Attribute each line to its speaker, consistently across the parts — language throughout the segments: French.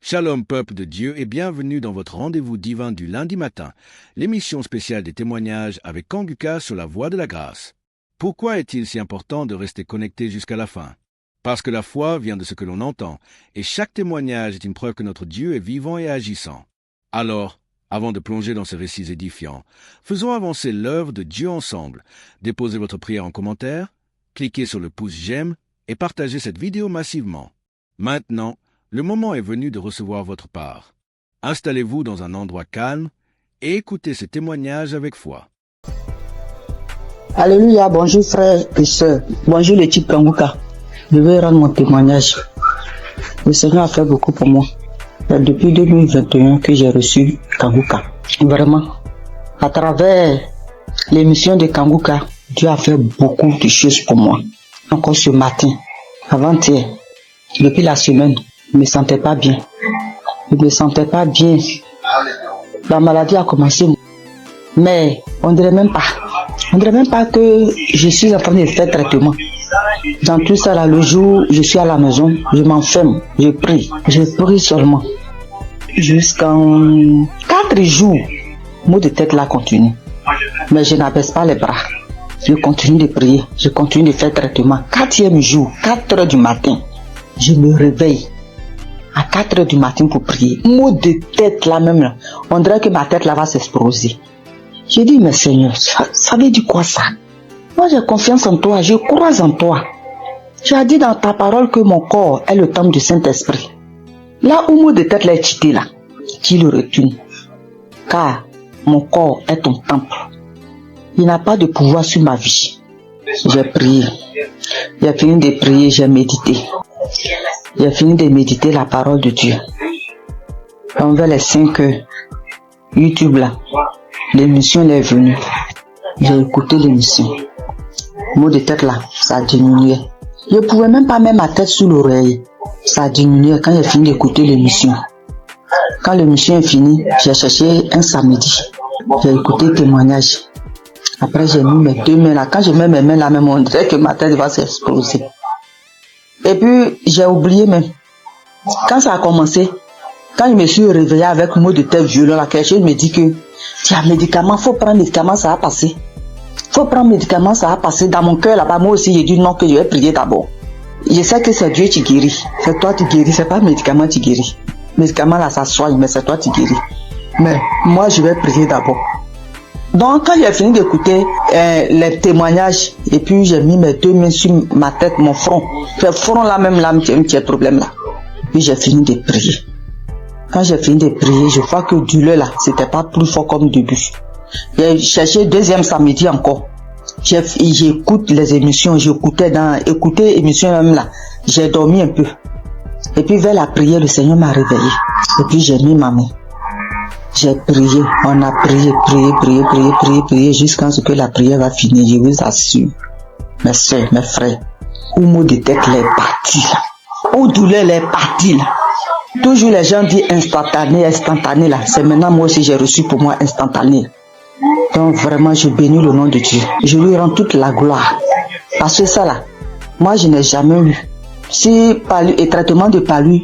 Speaker 1: Shalom peuple de Dieu et bienvenue dans votre rendez-vous divin du lundi matin, l'émission spéciale des témoignages avec Kanguka sur la voie de la grâce. Pourquoi est-il si important de rester connecté jusqu'à la fin? Parce que la foi vient de ce que l'on entend, et chaque témoignage est une preuve que notre Dieu est vivant et agissant. Alors, avant de plonger dans ces récits édifiants, faisons avancer l'œuvre de Dieu ensemble. Déposez votre prière en commentaire, cliquez sur le pouce j'aime et partagez cette vidéo massivement. Maintenant, le moment est venu de recevoir votre part. Installez-vous dans un endroit calme et écoutez ces témoignages avec foi.
Speaker 2: Alléluia, bonjour frères et sœurs, bonjour l'équipe Kanguka. Je vais rendre mon témoignage. Le Seigneur a fait beaucoup pour moi. C'est depuis 2021 que j'ai reçu Kanguka. Vraiment, à travers l'émission de Kanguka, Dieu a fait beaucoup de choses pour moi. Encore ce matin, avant-hier, depuis la semaine, je ne me sentais pas bien. Je ne me sentais pas bien. La maladie a commencé. Mais on ne dirait même pas. On ne dirait même pas que je suis en train de faire traitement. Dans tout ça, là, le jour où je suis à la maison, je m'enferme, je prie. Je prie seulement. Jusqu'en 4 jours, le mot de tête là continue. Mais je n'abaisse pas les bras. Je continue de prier. Je continue de faire traitement. 4e jour, 4 heures du matin, je me réveille. À 4 heures du matin pour prier. Mot de tête là même là. On dirait que ma tête là va s'exploser. J'ai dit, mais Seigneur, ça veut dire quoi ça? Moi j'ai confiance en toi, je crois en toi. Tu as dit dans ta parole que mon corps est le temple du Saint-Esprit. Là où mot de tête là est cité là, tu le retournes. Car mon corps est ton temple. Il n'a pas de pouvoir sur ma vie. J'ai prié. J'ai fini de prier, j'ai médité. J'ai fini de méditer la parole de Dieu. Envers les 5 heures, YouTube là, l'émission est venue. J'ai écouté l'émission. Mot de tête là, ça a diminué. Je ne pouvais même pas mettre ma tête sous l'oreille. Ça a diminué quand j'ai fini d'écouter l'émission. Quand l'émission est finie, j'ai cherché un samedi. J'ai écouté le témoignage. Après j'ai mis mes 2 mains là. Quand je mets mes mains là, même on dirait que ma tête va s'exploser. Et puis, j'ai oublié même. Quand ça a commencé, quand je me suis réveillé avec un mot de tête violent, là, quelque chose me dit que, tiens, médicament, faut prendre médicament, ça va passer. Faut prendre médicament, ça va passer. Dans mon cœur, là-bas, moi aussi, j'ai dit non, que je vais prier d'abord. Je sais que c'est Dieu qui guérit. C'est toi qui guéris, c'est pas le médicament qui guérit. Le médicament, là, ça soigne, mais c'est toi qui guéris. Mais, moi, je vais prier d'abord. Donc, quand j'ai fini d'écouter les témoignages, et puis j'ai mis mes 2 mains sur ma tête, mon front. Ce front là même, là, un petit problème là. Puis j'ai fini de prier. Quand j'ai fini de prier, je vois que douleur là, c'était pas plus fort comme début. J'ai cherché 2e samedi encore. J'écoute les émissions, écouter l'émission même là. J'ai dormi un peu. Et puis vers la prière, le Seigneur m'a réveillé. Et puis j'ai mis ma main. J'ai prié, on a prié jusqu'à ce que la prière va finir, je vous assure. Mes soeurs, mes frères, où mot de tête les parti là, où douleur les parti là. Toujours les gens disent instantané là, c'est maintenant moi aussi j'ai reçu pour moi instantané. Donc vraiment je bénis le nom de Dieu, je lui rends toute la gloire. Parce que ça là, moi je n'ai jamais eu. Si et traitement de palu,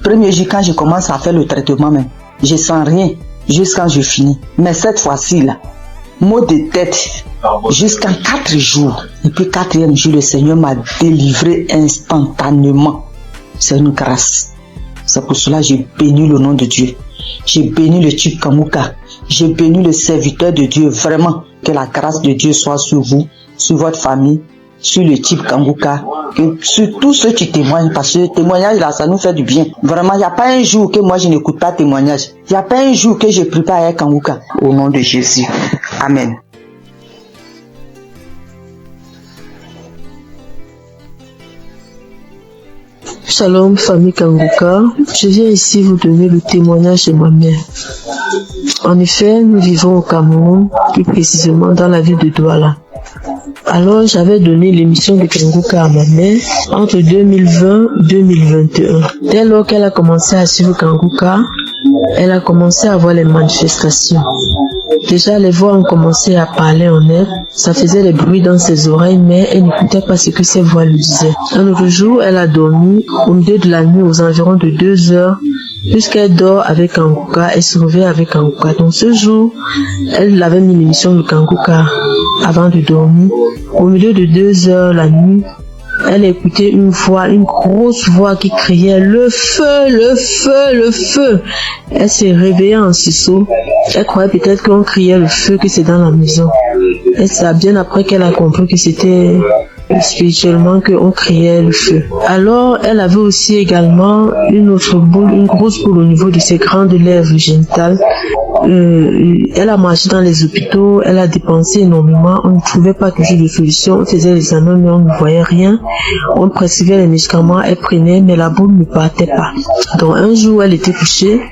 Speaker 2: premier jour quand je commence à faire le traitement même, je sens rien jusqu'à je finis. Mais cette fois-ci là, mot de tête jusqu'en 4 jours. Et puis 4e jour, le Seigneur m'a délivré instantanément. C'est une grâce. C'est pour cela que je bénis le nom de Dieu. Je bénis le type Kanguka. Je bénis le serviteur de Dieu. Vraiment, que la grâce de Dieu soit sur vous, sur votre famille, sur le type Kanguka, sur tous ceux qui témoignent, parce que le témoignage là, ça nous fait du bien. Vraiment, il n'y a pas un jour que moi je n'écoute pas témoignage. Il n'y a pas un jour que je prie pas avec Kanguka. Au nom de Jésus. Amen.
Speaker 3: Shalom, famille Kanguka. Je viens ici vous donner le témoignage de ma mère. En effet, nous vivons au Cameroun, plus précisément dans la ville de Douala. Alors, j'avais donné l'émission de Kanguka à ma mère entre 2020 et 2021. Dès lors qu'elle a commencé à suivre Kanguka, elle a commencé à voir les manifestations. Déjà, les voix ont commencé à parler en elle. Ça faisait des bruits dans ses oreilles, mais elle n'écoutait pas ce que ses voix lui disaient. Un autre jour, elle a dormi au milieu de la nuit aux environs de 2 heures. Puisqu'elle dort avec Kanguka, elle se réveille avec Kanguka. Donc ce jour, elle avait mis l'émission de Kanguka avant de dormir. Au milieu de 2 heures la nuit, elle écoutait une voix, une grosse voix qui criait « Le feu, le feu, le feu !» Elle s'est réveillée en sursaut. Elle croyait peut-être qu'on criait le feu, que c'est dans la maison. Et c'est bien après qu'elle a compris que c'était spirituellement qu'on criait le feu. Alors, elle avait aussi également une autre boule, une grosse boule au niveau de ses grandes lèvres génitales. Elle a marché dans les hôpitaux, elle a dépensé énormément, on ne trouvait pas toujours de solution, on faisait les examens mais on ne voyait rien, on prescrivait les médicaments, elle prenait mais la boule ne partait pas. Donc un jour elle était couchée,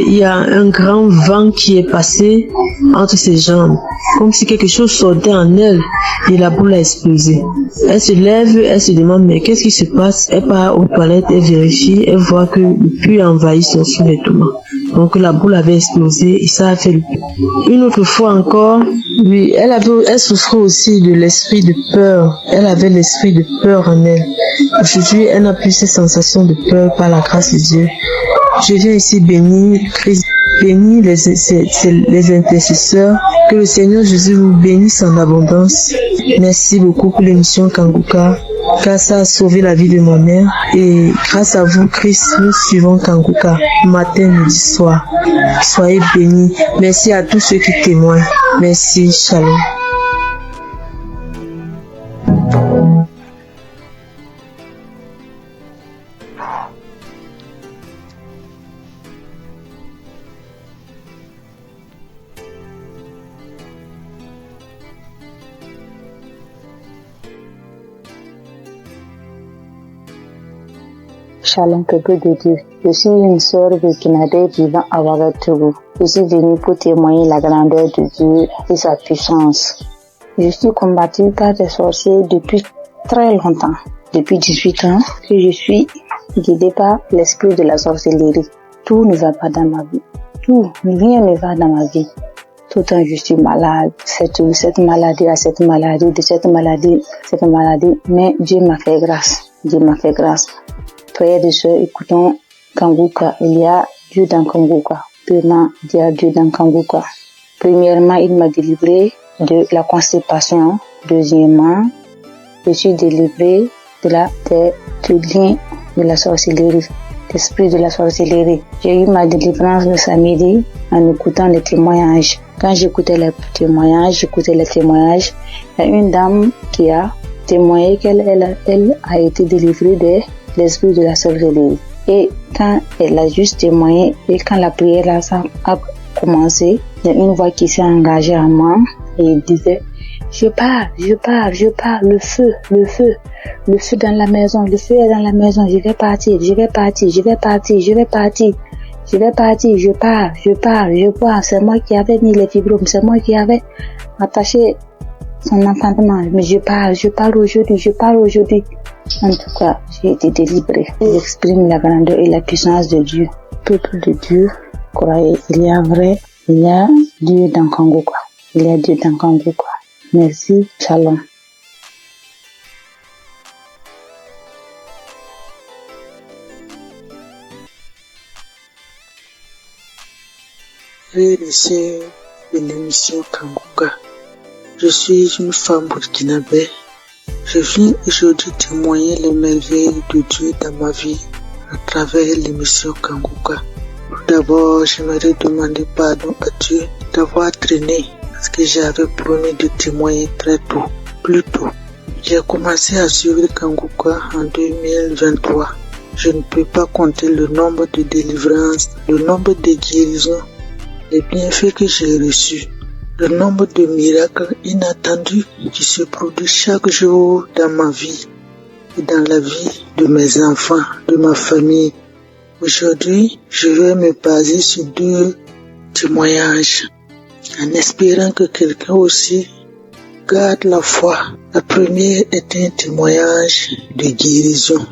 Speaker 3: il y a un grand vent qui est passé entre ses jambes, comme si quelque chose sortait en elle et la boule a explosé. Elle se lève, elle se demande mais qu'est-ce qui se passe? Elle part aux toilettes, elle vérifie, elle voit que le puits envahit son sous-vêtement. Donc la boule avait explosé et ça a fait le puits. Une autre fois encore, oui, elle souffrait aussi de l'esprit de peur. Elle avait l'esprit de peur en elle. Aujourd'hui, elle n'a plus ces sensations de peur par la grâce de Dieu. Je viens ici bénir Christ, bénir les intercesseurs. Que le Seigneur Jésus vous bénisse en abondance. Merci beaucoup pour l'émission Kanguka, car ça a sauvé la vie de ma mère. Et grâce à vous, Christ, nous suivons Kanguka, matin, midi, soir. Soyez bénis. Merci à tous ceux qui témoignent. Merci, shalom.
Speaker 4: Shalom, peuple de Dieu. Je suis une sœur burkinabé vivant à Ouagadougou. Je suis venue pour témoigner la grandeur de Dieu et sa puissance. Je suis combattue par des sorciers depuis très longtemps. Depuis 18 ans que je suis guidée par l'esprit de la sorcellerie. Tout ne va pas dans ma vie. Rien ne va dans ma vie. Tout le temps je suis malade. Cette maladie, mais Dieu m'a fait grâce. Frères et sœurs, écoutons Kanguka. Il y a Dieu dans Kanguka. Premièrement, il y a Dieu dans Kanguka. Premièrement, il m'a délivré de la constipation. Deuxièmement, je suis délivré du lien de la sorcellerie, l'esprit de la sorcellerie. J'ai eu ma délivrance le samedi en écoutant les témoignages. Quand j'écoutais les témoignages, il y a une dame qui a témoigné qu'elle a été délivrée de l'esprit de la sorcellerie. Et quand elle a juste témoigné et quand la prière a commencé, il y a une voix qui s'est engagée en moi et il disait je pars, le feu dans la maison, le feu est dans la maison, je vais partir, c'est moi qui avais mis les fibromes, c'est moi qui avais attaché son enfantement, mais je pars aujourd'hui. En tout cas, j'ai été délivrée. J'exprime la grandeur et la puissance de Dieu. Peuple de Dieu, croyez, il y a Dieu dans Kanguka. Merci, shalom.
Speaker 5: Frères et sœurs de l'émission Kanguka, je suis une femme burkinabé. Je viens aujourd'hui témoigner les merveilles de Dieu dans ma vie à travers l'émission Kanguka. Tout d'abord, j'aimerais demander pardon à Dieu d'avoir traîné parce que j'avais promis de témoigner très tôt, plus tôt. J'ai commencé à suivre Kanguka en 2023. Je ne peux pas compter le nombre de délivrances, le nombre de guérisons, les bienfaits que j'ai reçus. Le nombre de miracles inattendus qui se produisent chaque jour dans ma vie et dans la vie de mes enfants, de ma famille. Aujourd'hui, je vais me baser sur 2 témoignages en espérant que quelqu'un aussi garde la foi. La première est un témoignage de guérison.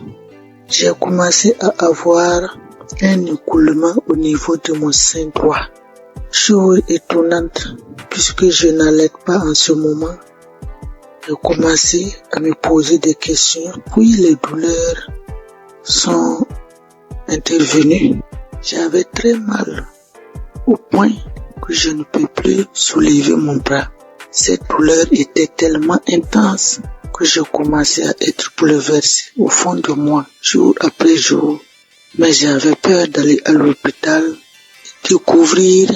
Speaker 5: J'ai commencé à avoir un écoulement au niveau de mon sein droit. Chose étonnante, puisque je n'allais pas en ce moment, j'ai commencé à me poser des questions. Puis les douleurs sont intervenu. J'avais très mal au point que je ne peux plus soulever mon bras. Cette douleur était tellement intense que je commençais à être bouleversé au fond de moi, jour après jour. Mais j'avais peur d'aller à l'hôpital et découvrir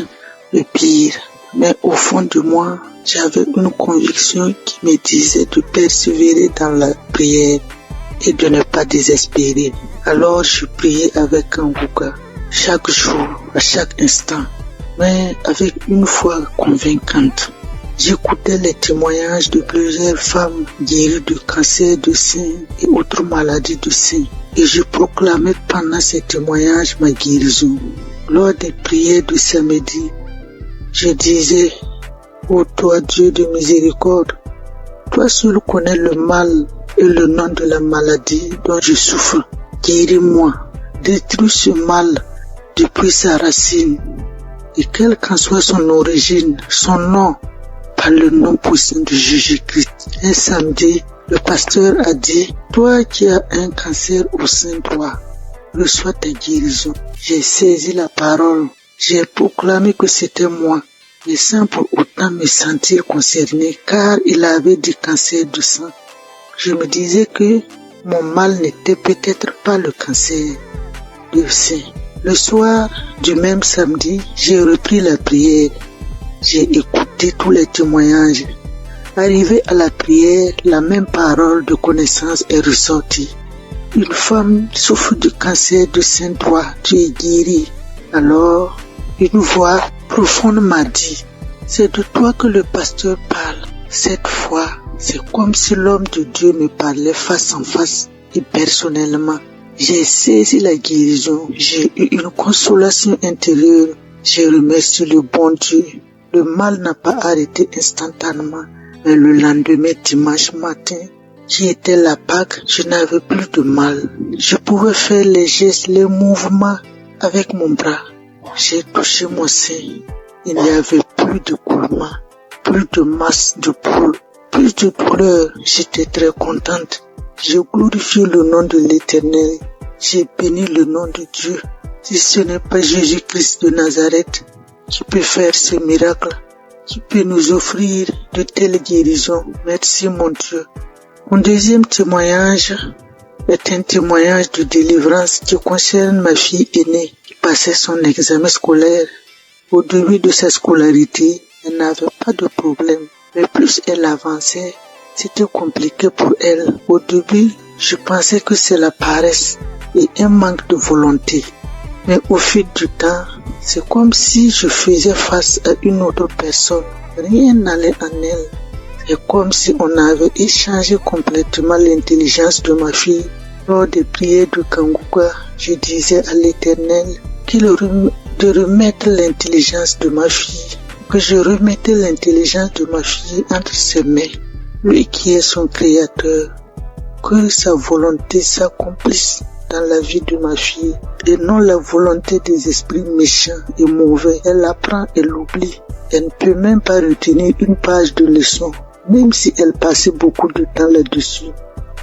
Speaker 5: le pire. Mais au fond de moi, j'avais une conviction qui me disait de persévérer dans la prière et de ne pas désespérer. Alors je priais avec Kanguka chaque jour, à chaque instant, mais avec une foi convaincante. J'écoutais les témoignages de plusieurs femmes guéries de cancer de sein et autres maladies du sein, et je proclamais pendant ces témoignages ma guérison. Lors des prières de samedi, je disais: ô toi Dieu de miséricorde, toi seul connais le mal et le nom de la maladie dont je souffre. Guéris-moi, détruis ce mal depuis sa racine, et quelle qu'en soit son origine, son nom, par le nom puissant de Jésus-Christ. Un samedi, le pasteur a dit: toi qui as un cancer au sein droit, reçois ta guérison. J'ai saisi la parole, j'ai proclamé que c'était moi, mais sans pour autant me sentir concerné, car il avait du cancer du sang. Je me disais que mon mal n'était peut-être pas le cancer du sein. Le soir du même samedi, j'ai repris la prière. J'ai écouté tous les témoignages. Arrivé à la prière, la même parole de connaissance est ressortie. Une femme souffre du cancer du sein droit, tu es guérie. Alors, une voix profonde m'a dit: c'est de toi que le pasteur parle. Cette fois, c'est comme si l'homme de Dieu me parlait face en face et personnellement. J'ai saisi la guérison, j'ai eu une consolation intérieure. J'ai remercié le bon Dieu. Le mal n'a pas arrêté instantanément, mais le lendemain, dimanche matin, qui était la Pâque, je n'avais plus de mal. Je pouvais faire les gestes, les mouvements avec mon bras. J'ai touché mon sein. Il n'y avait plus de coulement, plus de masse de poule, plus de douleur. J'étais très contente. J'ai glorifié le nom de l'Éternel. J'ai béni le nom de Dieu. Si ce n'est pas Jésus-Christ de Nazareth qui peut faire ce miracle, qui peut nous offrir de telles guérisons, merci mon Dieu. Mon deuxième témoignage est un témoignage de délivrance qui concerne ma fille aînée qui passait son examen scolaire. Au début de sa scolarité, elle n'avait pas de problème, mais plus elle avançait, c'était compliqué pour elle. Au début, je pensais que c'est la paresse et un manque de volonté. Mais au fil du temps, c'est comme si je faisais face à une autre personne. Rien n'allait en elle. C'est comme si on avait échangé complètement l'intelligence de ma fille. Lors des prières de Kanguka, je disais à l'Éternel de remettre l'intelligence de ma fille, que je remettais l'intelligence de ma fille entre ses mains, lui qui est son créateur, que sa volonté s'accomplisse dans la vie de ma fille et non la volonté des esprits méchants et mauvais. Elle l'apprend et l'oublie. Elle ne peut même pas retenir une page de leçon, même si elle passait beaucoup de temps là-dessus.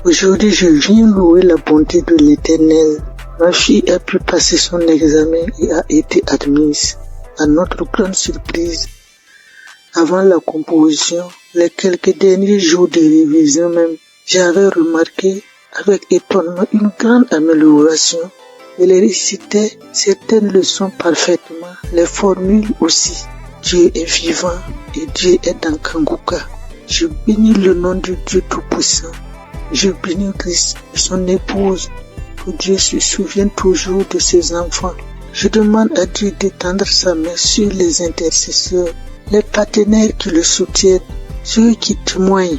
Speaker 5: Aujourd'hui, je viens louer la bonté de l'Éternel. Ma fille a pu passer son examen et a été admise. À notre grande surprise, avant la composition, les quelques derniers jours de révision même, j'avais remarqué avec étonnement une grande amélioration. Elle récitait certaines leçons parfaitement, les formules aussi. Dieu est vivant et Dieu est dans Kanguka. Je bénis le nom de Dieu Tout-Puissant. Je bénis Christ et son épouse. Que Dieu se souvienne toujours de ses enfants. Je demande à Dieu d'étendre sa main sur les intercesseurs, les partenaires qui le soutiennent, ceux qui témoignent.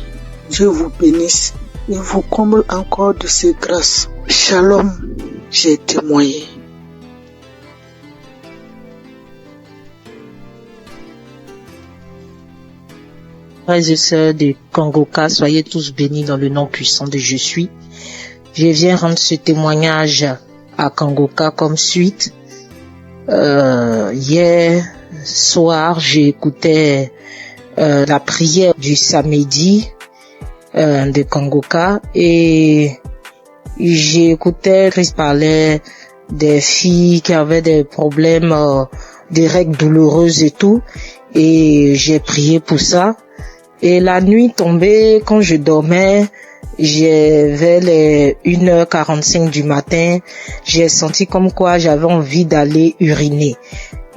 Speaker 5: Dieu vous bénisse et vous comble encore de ses grâces. Shalom, j'ai témoigné.
Speaker 6: Frères et sœurs de Kanguka, soyez tous bénis dans le nom puissant de Je suis. Je viens rendre ce témoignage à Kanguka comme suite. Hier soir, j'écoutais la prière du samedi de Kanguka et j'écoutais Christ parlait des filles qui avaient des problèmes, des règles douloureuses et tout. Et j'ai prié pour ça. Et la nuit tombée, quand je dormais, vers les 1h45 du matin, j'ai senti comme quoi j'avais envie d'aller uriner.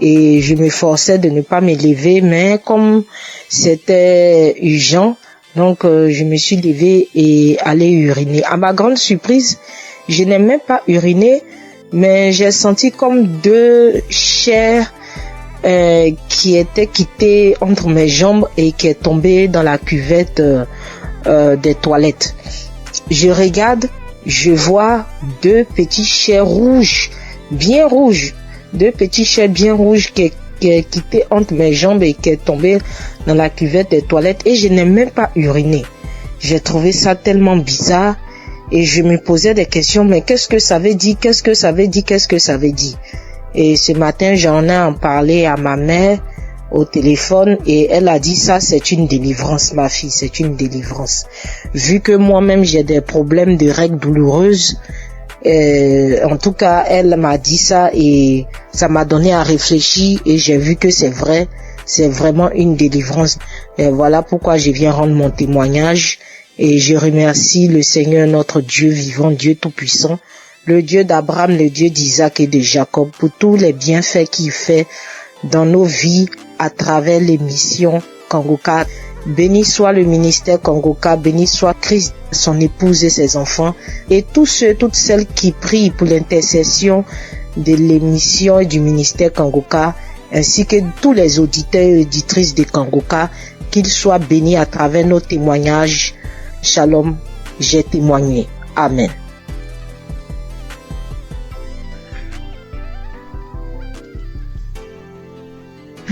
Speaker 6: Et je me forçais de ne pas me lever, mais comme c'était urgent, donc je me suis levée et allée uriner. À ma grande surprise, je n'ai même pas uriné, mais j'ai senti comme deux chairs qui étaient quittées entre mes jambes et qui est tombée dans la cuvette des toilettes. Je regarde, je vois deux petits chairs rouges, bien rouges, deux petits chairs bien rouges qui est quitté entre mes jambes et qui est tombé dans la cuvette des toilettes, et je n'ai même pas uriné. J'ai trouvé ça tellement bizarre et je me posais des questions, mais qu'est-ce que ça veut dire, qu'est-ce que ça veut dire, qu'est-ce que ça veut dire? Et ce matin, j'en ai parlé à ma mère au téléphone et elle a dit ça, c'est une délivrance, ma fille, c'est une délivrance. Vu que moi-même j'ai des problèmes de règles douloureuses, en tout cas, elle m'a dit ça et ça m'a donné à réfléchir et j'ai vu que c'est vrai, c'est vraiment une délivrance. Et voilà pourquoi je viens rendre mon témoignage et je remercie le Seigneur, notre Dieu vivant, Dieu tout-puissant, le Dieu d'Abraham, le Dieu d'Isaac et de Jacob, pour tous les bienfaits qu'il fait dans nos vies à travers l'émission Kangoka. Béni soit le ministère Kangoka, béni soit Christ, son épouse et ses enfants, et tous ceux, toutes celles qui prient pour l'intercession de l'émission et du ministère Kangoka, ainsi que tous les auditeurs et auditrices de Kangoka, qu'ils soient bénis à travers nos témoignages. Shalom, j'ai témoigné. Amen.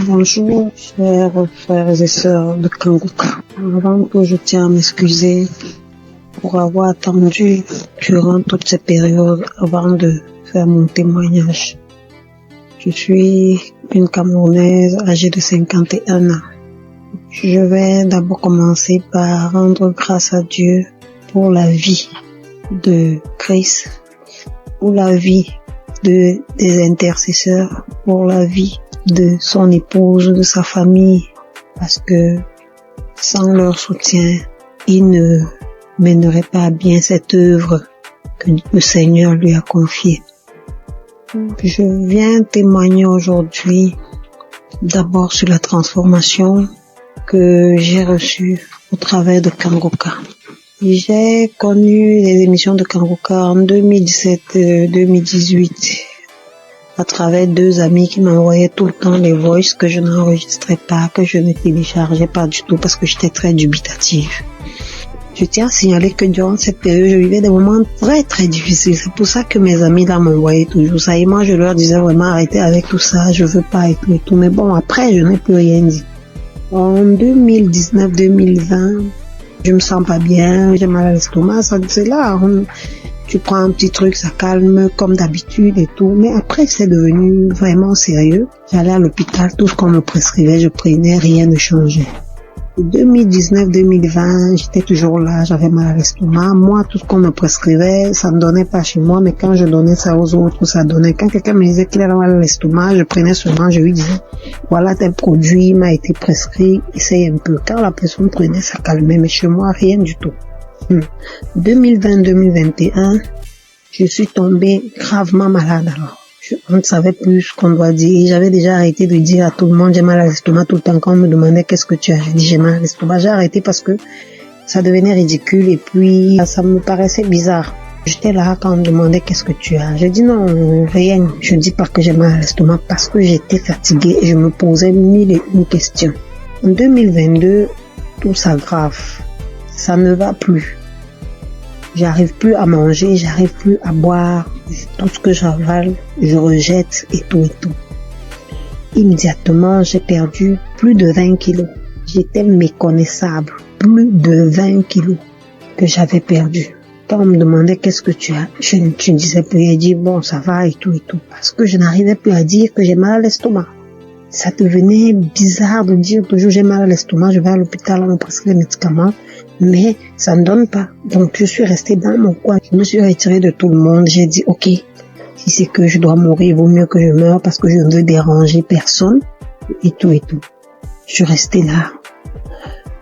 Speaker 7: Bonjour, chers frères et sœurs de Kangoka. Avant tout, je tiens à m'excuser pour avoir attendu durant toute cette période avant de faire mon témoignage. Je suis une Camerounaise âgée de 51 ans. Je vais d'abord commencer par rendre grâce à Dieu pour la vie de Chris, pour la vie des intercesseurs, pour la vie de son épouse, de sa famille, parce que sans leur soutien, il ne mènerait pas à bien cette œuvre que le Seigneur lui a confiée. Je viens témoigner aujourd'hui d'abord sur la transformation que j'ai reçue au travers de Kangoka. J'ai connu les émissions de Kangoka en 2017-2018 à travers deux amis qui m'envoyaient tout le temps les voices que je n'enregistrais pas, que je ne téléchargeais pas du tout parce que j'étais très dubitative. Je tiens à signaler que durant cette période, je vivais des moments très très difficiles. C'est pour ça que mes amis là m'envoyaient toujours ça. Et moi, je leur disais vraiment arrêtez avec tout ça, je veux pas et tout et tout. Mais bon, après, je n'ai plus rien dit. En 2019-2020, je me sens pas bien, j'ai mal à l'estomac, c'est là. Tu prends un petit truc, ça calme comme d'habitude et tout. Mais après, c'est devenu vraiment sérieux. J'allais à l'hôpital, tout ce qu'on me prescrivait, je prenais, rien ne changeait. 2019-2020, j'étais toujours là, j'avais mal à l'estomac. Moi, tout ce qu'on me prescrivait, ça ne donnait pas chez moi, mais quand je donnais ça aux autres, ça donnait. Quand quelqu'un me disait qu'il avait mal à l'estomac, je prenais seulement, je lui disais, voilà tel produit m'a été prescrit, essaye un peu. Quand la personne prenait, ça calmait, mais chez moi, rien du tout. 2020-2021, je suis tombée gravement malade alors. On ne savait plus ce qu'on doit dire. J'avais déjà arrêté de dire à tout le monde j'ai mal à l'estomac tout le temps. Quand on me demandait qu'est-ce que tu as, j'ai dit j'ai mal à l'estomac. J'ai arrêté parce que ça devenait ridicule et puis ça me paraissait bizarre. J'étais là quand on me demandait qu'est-ce que tu as. J'ai dit non, rien. Je dis pas que j'ai mal à l'estomac parce que j'étais fatiguée et je me posais 1001 questions. En 2022, tout s'aggrave. Ça ne va plus. J'arrive plus à manger, j'arrive plus à boire. Tout ce que j'avale, je rejette et tout et tout. Immédiatement, j'ai perdu plus de 20 kilos. J'étais méconnaissable. Plus de 20 kilos que j'avais perdu. Quand on me demandait qu'est-ce que tu as, je ne disais plus. J'ai dit bon, ça va et tout et tout. Parce que je n'arrivais plus à dire que j'ai mal à l'estomac. Ça devenait bizarre de dire toujours j'ai mal à l'estomac, je vais à l'hôpital, on me prescrit les médicaments. Mais ça ne donne pas. Donc je suis restée dans mon coin. Je me suis retirée de tout le monde. J'ai dit ok, Si c'est que je dois mourir, il vaut mieux que je meure parce que je ne veux déranger personne et tout et tout. Je suis restée là.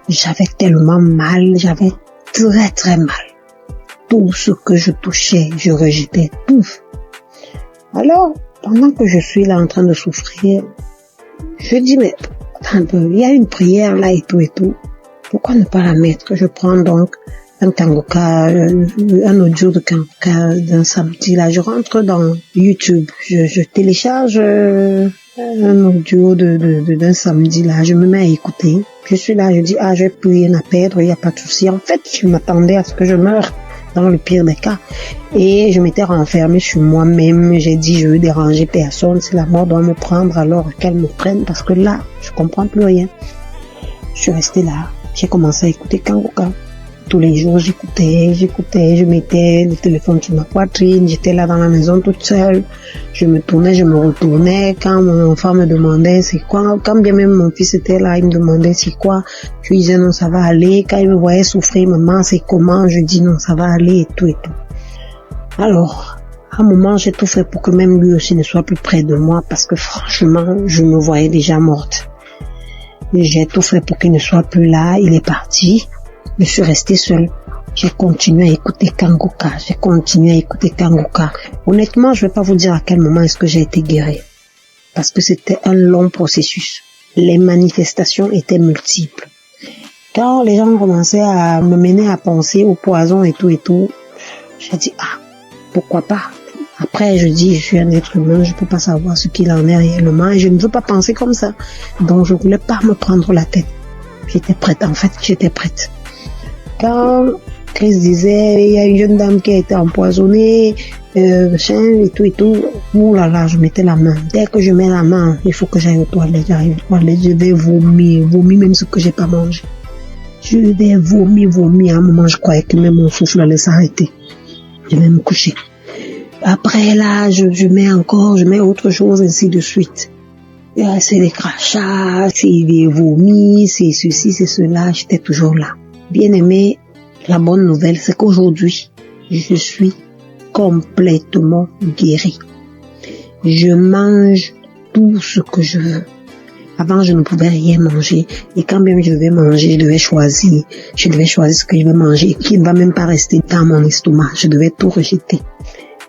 Speaker 7: J'avais tellement mal, j'avais très très mal. Tout ce que je touchais, je rejetais tout. Alors, pendant que je suis là en train de souffrir, je dis, mais attends un peu, il y a une prière là et tout et tout. Pourquoi ne pas la mettre? Je prends donc un kangoka, un audio de kangoka d'un samedi là. Je rentre dans YouTube, je télécharge un audio d'un samedi là. Je me mets à écouter. Je suis là, je dis, j'ai plus rien à perdre, il n'y a pas de souci. En fait, je m'attendais à ce que je meure dans le pire des cas. Et je m'étais renfermée sur moi-même. J'ai dit, je veux déranger personne. Si la mort doit me prendre, alors qu'elle me prenne. Parce que là, je comprends plus rien. Je suis restée là. J'ai commencé à écouter kangoka. Tous les jours, j'écoutais, je mettais le téléphone sur ma poitrine, j'étais là dans la maison toute seule, je me tournais, je me retournais, quand mon enfant me demandait c'est quoi, quand bien même mon fils était là, il me demandait c'est quoi, je lui disais non, ça va aller, quand il me voyait souffrir, maman, c'est comment, je dis non, ça va aller et tout et tout. Alors, à un moment, j'ai tout fait pour que même lui aussi ne soit plus près de moi, parce que franchement, je me voyais déjà morte. J'ai tout fait pour qu'il ne soit plus là, il est parti. Je suis restée seule. J'ai continué à écouter kangoka. Honnêtement, je vais pas vous dire à quel moment est-ce que j'ai été guérie. Parce que c'était un long processus. Les manifestations étaient multiples. Quand les gens commençaient à me mener à penser au poison et tout, j'ai dit, pourquoi pas? Après, je dis, je suis un être humain, je peux pas savoir ce qu'il en est réellement et je ne veux pas penser comme ça. Donc, je voulais pas me prendre la tête. J'étais prête. Quand Chris disait, il y a une jeune dame qui a été empoisonnée, et tout, ouh là là, je mettais la main. Dès que je mets la main, il faut que j'aille aux toilettes, je vais vomir même ce que j'ai pas mangé. Je vais vomir, à un moment, je croyais que même mon souffle allait s'arrêter. Je vais me coucher. Après là, je mets autre chose, ainsi de suite. C'est des crachats, c'est des vomis, c'est ceci, c'est cela, j'étais toujours là. Bien aimé, la bonne nouvelle, c'est qu'aujourd'hui, je suis complètement guérie. Je mange tout ce que je veux. Avant, je ne pouvais rien manger. Et quand même je devais manger, je devais choisir ce que je vais manger, qui ne va même pas rester dans mon estomac. Je devais tout rejeter.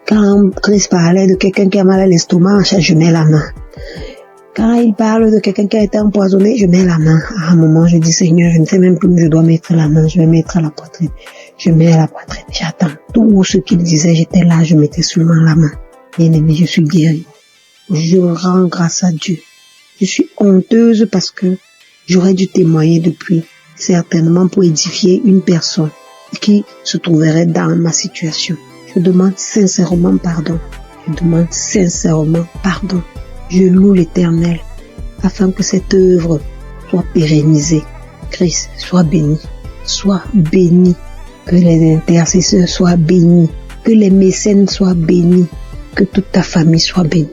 Speaker 7: Quand Chris parlait de quelqu'un qui a mal à l'estomac, je mets la main. Quand il parle de quelqu'un qui a été empoisonné, je mets la main. À un moment, je dis, Seigneur, je ne sais même plus où je dois mettre la main. Je vais mettre à la poitrine. Je mets à la poitrine. J'attends. Tout ce qu'il disait, j'étais là, je mettais seulement la main. Bien aimé, je suis guérie. Je rends grâce à Dieu. Je suis honteuse parce que j'aurais dû témoigner depuis, certainement pour édifier une personne qui se trouverait dans ma situation. Je demande sincèrement pardon. Je loue l'Éternel afin que cette œuvre soit pérennisée. Christ, sois béni. Que les intercesseurs soient bénis. Que les mécènes soient bénis. Que toute ta famille soit bénie.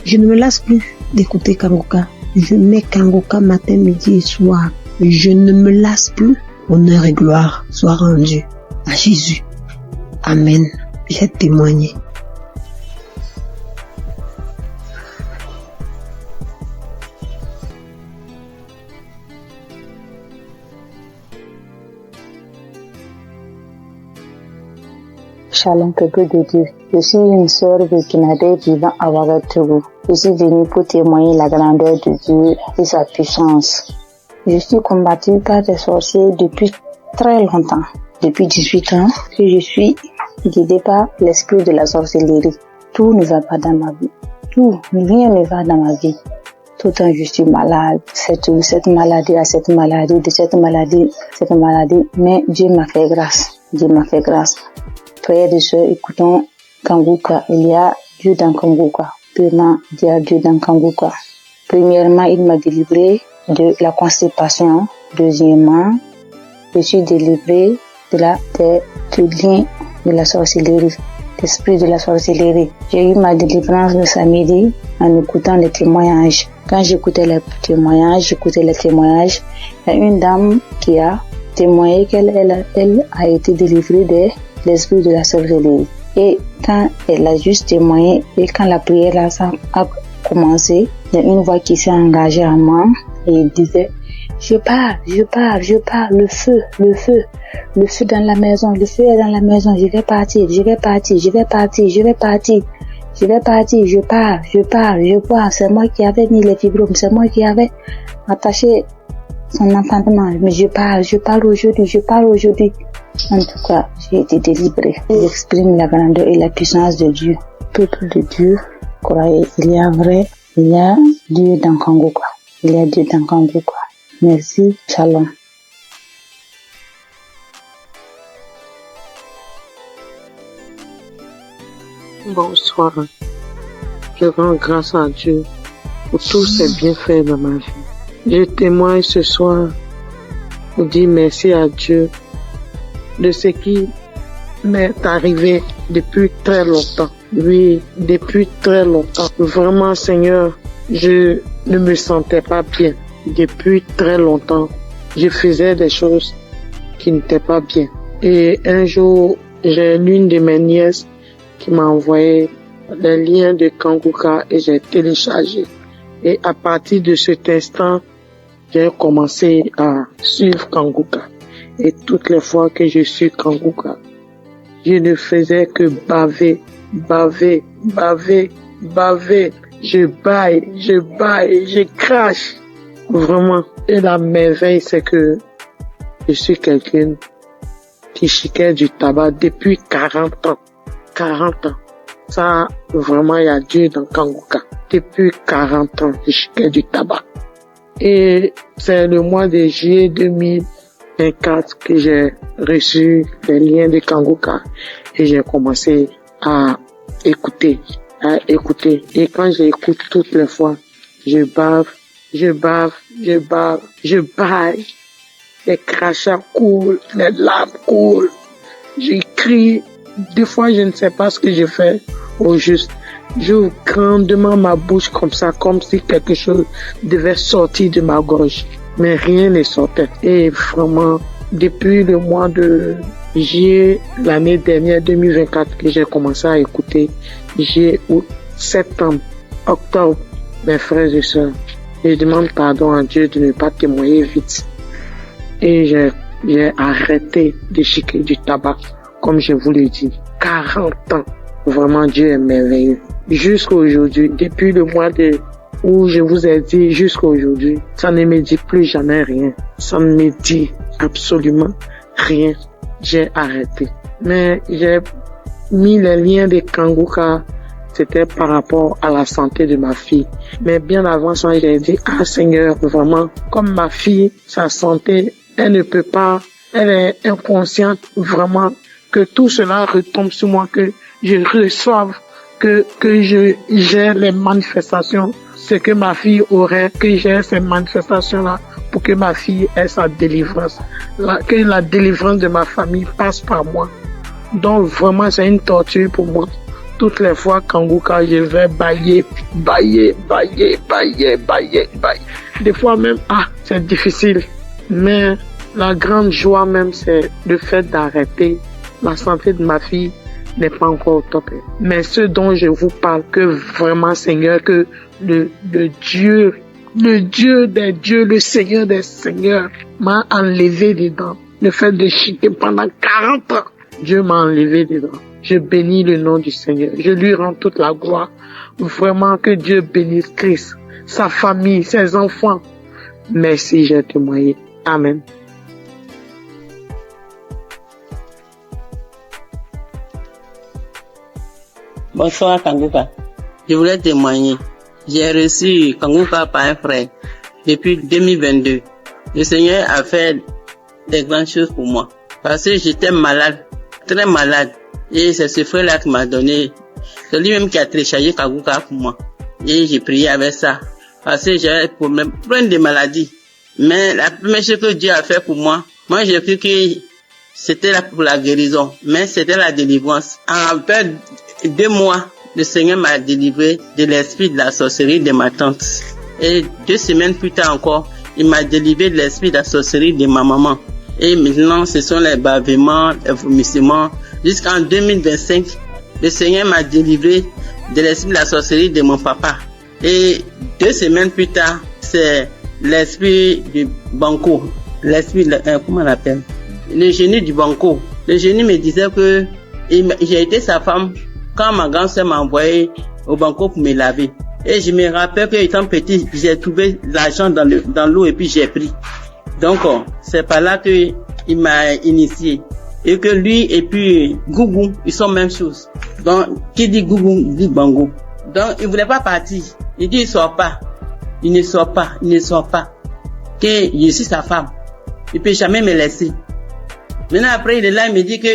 Speaker 7: Je ne me lasse plus d'écouter kangoka. Je mets kangoka matin, midi et soir. Je ne me lasse plus. Honneur et gloire soient rendus à Jésus. Amen. J'ai témoigné.
Speaker 4: Shalom, que de Dieu. Je suis une sœur burkinabé vivant à Ouagadougou. Je suis venue pour témoigner la grandeur de Dieu et sa puissance. Je suis combattue par des sorciers depuis très longtemps. Depuis 18 ans que je suis guidée par l'esprit de la sorcellerie. Tout ne va pas dans ma vie. Rien ne va dans ma vie. Tout le temps je suis malade. Cette maladie, mais Dieu m'a fait grâce. Frères et sœurs, écoutons kangoka. Il y a Dieu dans kangoka. Premièrement, il y a Dieu dans kangoka. Premièrement, il m'a délivré de la constipation. Deuxièmement, je suis délivré du lien de la sorcellerie, l'esprit de la sorcellerie. J'ai eu ma délivrance le samedi en écoutant les témoignages. Quand j'écoutais les témoignages, il y a une dame qui a témoigné qu'elle a été délivrée de l'esprit de la sorcellerie. Et quand elle a juste témoigné, et quand la prière là, ça a commencé, il y a une voix qui s'est engagée en moi et il disait, je pars, le feu dans la maison, le feu est dans la maison, je vais partir, je pars, c'est moi qui avais mis les fibromes, c'est moi qui avais attaché son enfantement, mais je pars aujourd'hui. En tout cas, j'ai été délivrée. J'exprime la grandeur et la puissance de Dieu. Peuple de Dieu, croyez, il y a Dieu dans Kanguka. Merci, shalom.
Speaker 5: Bonsoir. Je rends grâce à Dieu pour tous ses bienfaits dans ma vie. Je témoigne ce soir pour dire merci à Dieu de ce qui m'est arrivé depuis très longtemps. Oui, depuis très longtemps. Vraiment, Seigneur, je ne me sentais pas bien. Depuis très longtemps, je faisais des choses qui n'étaient pas bien. Et un jour, j'ai l'une de mes nièces qui m'a envoyé les liens de Kanguka et j'ai téléchargé. Et à partir de cet instant, j'ai commencé à suivre Kanguka. Et toutes les fois que je suis Kanguka, je ne faisais que baver. Je baille, je crache. Vraiment. Et la merveille, c'est que je suis quelqu'un qui chiquait du tabac depuis 40 ans. 40 ans. Ça, vraiment, il y a Dieu dans Kanguka. Depuis 40 ans, je chiquais du tabac. Et c'est le mois de juillet 2024 que j'ai reçu les liens de Kanguka et j'ai commencé à écouter. Et quand j'écoute toutes les fois, je baille. Les crachats coulent, les larmes coulent. Je crie. Des fois, je ne sais pas ce que je fais au juste. J'ouvre grandement ma bouche comme ça, comme si quelque chose devait sortir de ma gorge. Mais rien ne sortait. Et vraiment, depuis le mois de juillet, l'année dernière, 2024, que j'ai commencé à écouter, juillet, août, septembre, octobre, mes frères et sœurs, je demande pardon à Dieu de ne pas témoigner vite. Et j'ai arrêté de chiquer du tabac, comme je vous l'ai dit. 40 ans. Vraiment, Dieu est merveilleux. Jusqu'à aujourd'hui, depuis le mois où je vous ai dit jusqu'à aujourd'hui, ça ne me dit plus jamais rien. Ça ne me dit absolument rien. J'ai arrêté. Mais j'ai mis les liens de Kanguka, c'était par rapport à la santé de ma fille. Mais bien avant ça, j'ai dit, Seigneur, vraiment, comme ma fille, sa santé, elle ne peut pas, elle est inconsciente, vraiment, que tout cela retombe sur moi, que je reçoive, que j'ai les manifestations, ce que ma fille aurait, que j'ai ces manifestations-là pour que ma fille ait sa délivrance, que la délivrance de ma famille passe par moi. Donc vraiment, c'est une torture pour moi. Toutes les fois, Kanguka, je vais bailler. Des fois même, c'est difficile. Mais la grande joie même, c'est le fait d'arrêter. La santé de ma fille n'est pas encore au top. Mais ce dont je vous parle, que vraiment, Seigneur, que le Dieu des dieux, le Seigneur des seigneurs m'a enlevé dedans. Le fait de chiquer pendant 40 ans, Dieu m'a enlevé dedans. Je bénis le nom du Seigneur. Je lui rends toute la gloire. Vraiment que Dieu bénisse Christ, sa famille, ses enfants. Merci, j'ai témoigné. Amen.
Speaker 8: Bonsoir Kanguka. Je voulais témoigner. J'ai reçu Kanguka par un frère depuis 2022. Le Seigneur a fait des grandes choses pour moi. Parce que j'étais malade, très malade. Et c'est ce frère-là qui m'a donné. C'est lui-même qui a téléchargé Kanguka pour moi. Et j'ai prié avec ça. Parce que j'avais plein de maladies. Mais la première chose que Dieu a fait pour moi j'ai cru que c'était là pour la guérison. Mais c'était la délivrance. En fait, 2 mois, le Seigneur m'a délivré de l'esprit de la sorcellerie de ma tante. Et 2 semaines plus tard encore, il m'a délivré de l'esprit de la sorcellerie de ma maman. Et maintenant, ce sont les bavements, les vomissements. Jusqu'en 2025, le Seigneur m'a délivré de l'esprit de la sorcellerie de mon papa. Et 2 semaines plus tard, c'est l'esprit du banco. L'esprit, comment on l'appelle? Le génie du banco. Le génie me disait que j'ai été sa femme quand ma grand-sœur m'a envoyé au banco pour me laver. Et je me rappelle que étant petit, j'ai trouvé l'argent dans l'eau et puis j'ai pris. Donc, c'est par là que il m'a initié. Et que lui et puis Gougou, ils sont même chose. Donc, qui dit Gougou, dit Bango. Donc, il voulait pas partir. Il dit, il sort pas. Il ne sort pas. Il ne sort pas. Que je suis sa femme. Il peut jamais me laisser. Maintenant, après, il est là, il me dit que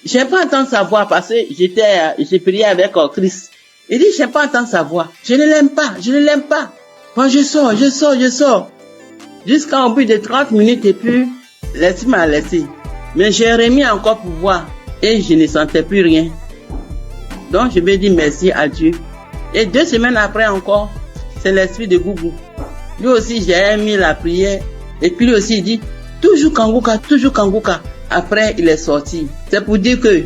Speaker 8: j'aime pas entendre sa voix parce que j'ai prié avec Christ. Il dit, j'aime pas entendre sa voix. Je ne l'aime pas. Je ne l'aime pas. Bon, je sors. Jusqu'à au bout de 30 minutes et puis, l'esprit m'a laissé. Mais j'ai remis encore pour voir et je ne sentais plus rien. Donc je vais dire merci à Dieu. Et 2 semaines après encore, c'est l'esprit de Gougou. Lui aussi j'ai mis la prière et puis lui aussi il dit toujours Kanguka, toujours Kanguka. Après il est sorti. C'est pour dire que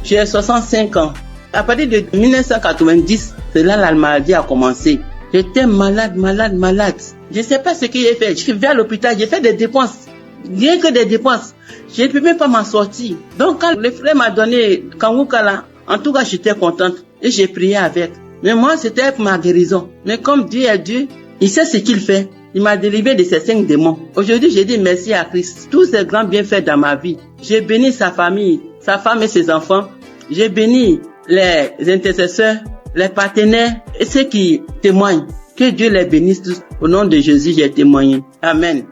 Speaker 8: j'ai 65 ans. À partir de 1990, c'est là la maladie a commencé. J'étais malade. Je ne sais pas ce que j'ai fait. Je suis venu à l'hôpital, j'ai fait des dépenses. Rien que des dépenses. Je ne peux même pas m'en sortir. Donc quand le frère m'a donné Kanguka là, en tout cas j'étais contente et j'ai prié avec. Mais moi c'était pour ma guérison. Mais comme Dieu est Dieu, il sait ce qu'il fait. Il m'a délivré de ces 5 démons. Aujourd'hui j'ai dit merci à Christ. Tous ces grands bienfaits dans ma vie. J'ai béni sa famille, sa femme et ses enfants. J'ai béni les intercesseurs, les partenaires et ceux qui témoignent. Que Dieu les bénisse tous. Au nom de Jésus j'ai témoigné. Amen.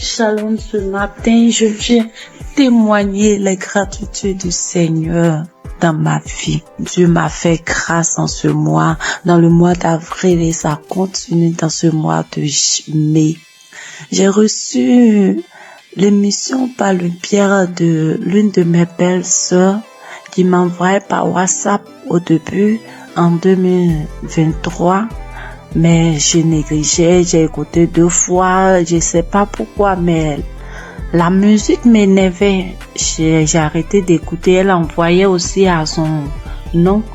Speaker 9: Shalom, ce matin, je viens témoigner les gratitudes du Seigneur dans ma vie. Dieu m'a fait grâce en ce mois, dans le mois d'avril et ça continue dans ce mois de mai. J'ai reçu l'émission par le biais de l'une de mes belles sœurs qui m'envoyait par WhatsApp au début en 2023. Mais je négligeais, j'ai écouté 2 fois, je sais pas pourquoi, mais la musique m'énervait. J'ai arrêté d'écouter. Elle envoyait aussi à son oncle.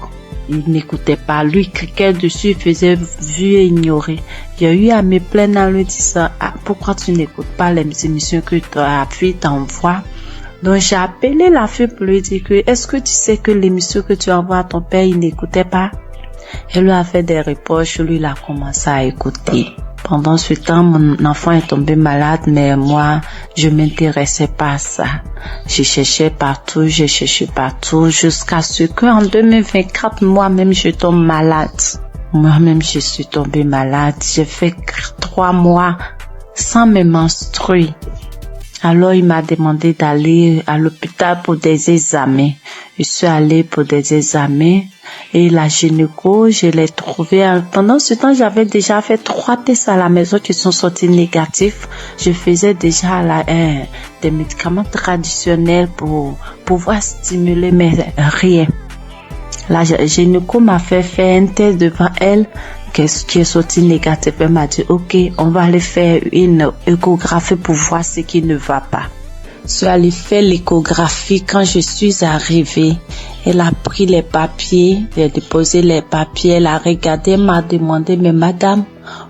Speaker 9: Il n'écoutait pas. Lui, cliquait dessus, il faisait vu et ignorer. J'ai eu à me plaindre en lui disant, pourquoi tu n'écoutes pas les émissions que ta fille t'envoie? Donc j'ai appelé la fille pour lui dire que, est-ce que tu sais que l'émission que tu envoies à ton père, il n'écoutait pas? Elle lui a fait des reproches, lui il a commencé à écouter. Pendant ce temps, mon enfant est tombé malade, mais moi, je m'intéressais pas à ça. Je cherchais partout, jusqu'à ce qu'en 2024, moi-même, je tombe malade. Moi-même, je suis tombée malade. J'ai fait 3 mois sans me menstruer. Alors, il m'a demandé d'aller à l'hôpital pour des examens. Je suis allée pour des examens et la gynéco, je l'ai trouvée. Pendant ce temps, j'avais déjà fait 3 tests à la maison qui sont sortis négatifs. Je faisais déjà des médicaments traditionnels pour pouvoir stimuler, mais rien. La gynéco m'a fait un test devant elle qui est sorti négatif. Elle m'a dit, ok, on va aller faire une échographie pour voir ce qui ne va pas. Je suis allée faire l'échographie. Quand je suis arrivée, elle a pris les papiers, j'ai déposé les papiers, elle a regardé, elle m'a demandé, mais madame,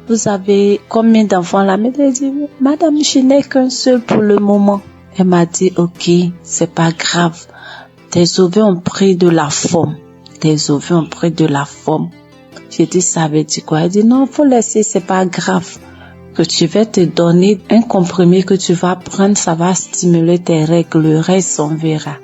Speaker 9: vous avez combien d'enfants là? Mais elle a dit, madame, je n'ai qu'un seul pour le moment. Elle m'a dit, ok, c'est pas grave. Tes ovaires ont pris de la forme. J'ai dit, ça veut dire quoi? Elle dit, non, faut laisser, c'est pas grave. Que tu vas te donner un comprimé que tu vas prendre, ça va stimuler tes règles, le reste on verra.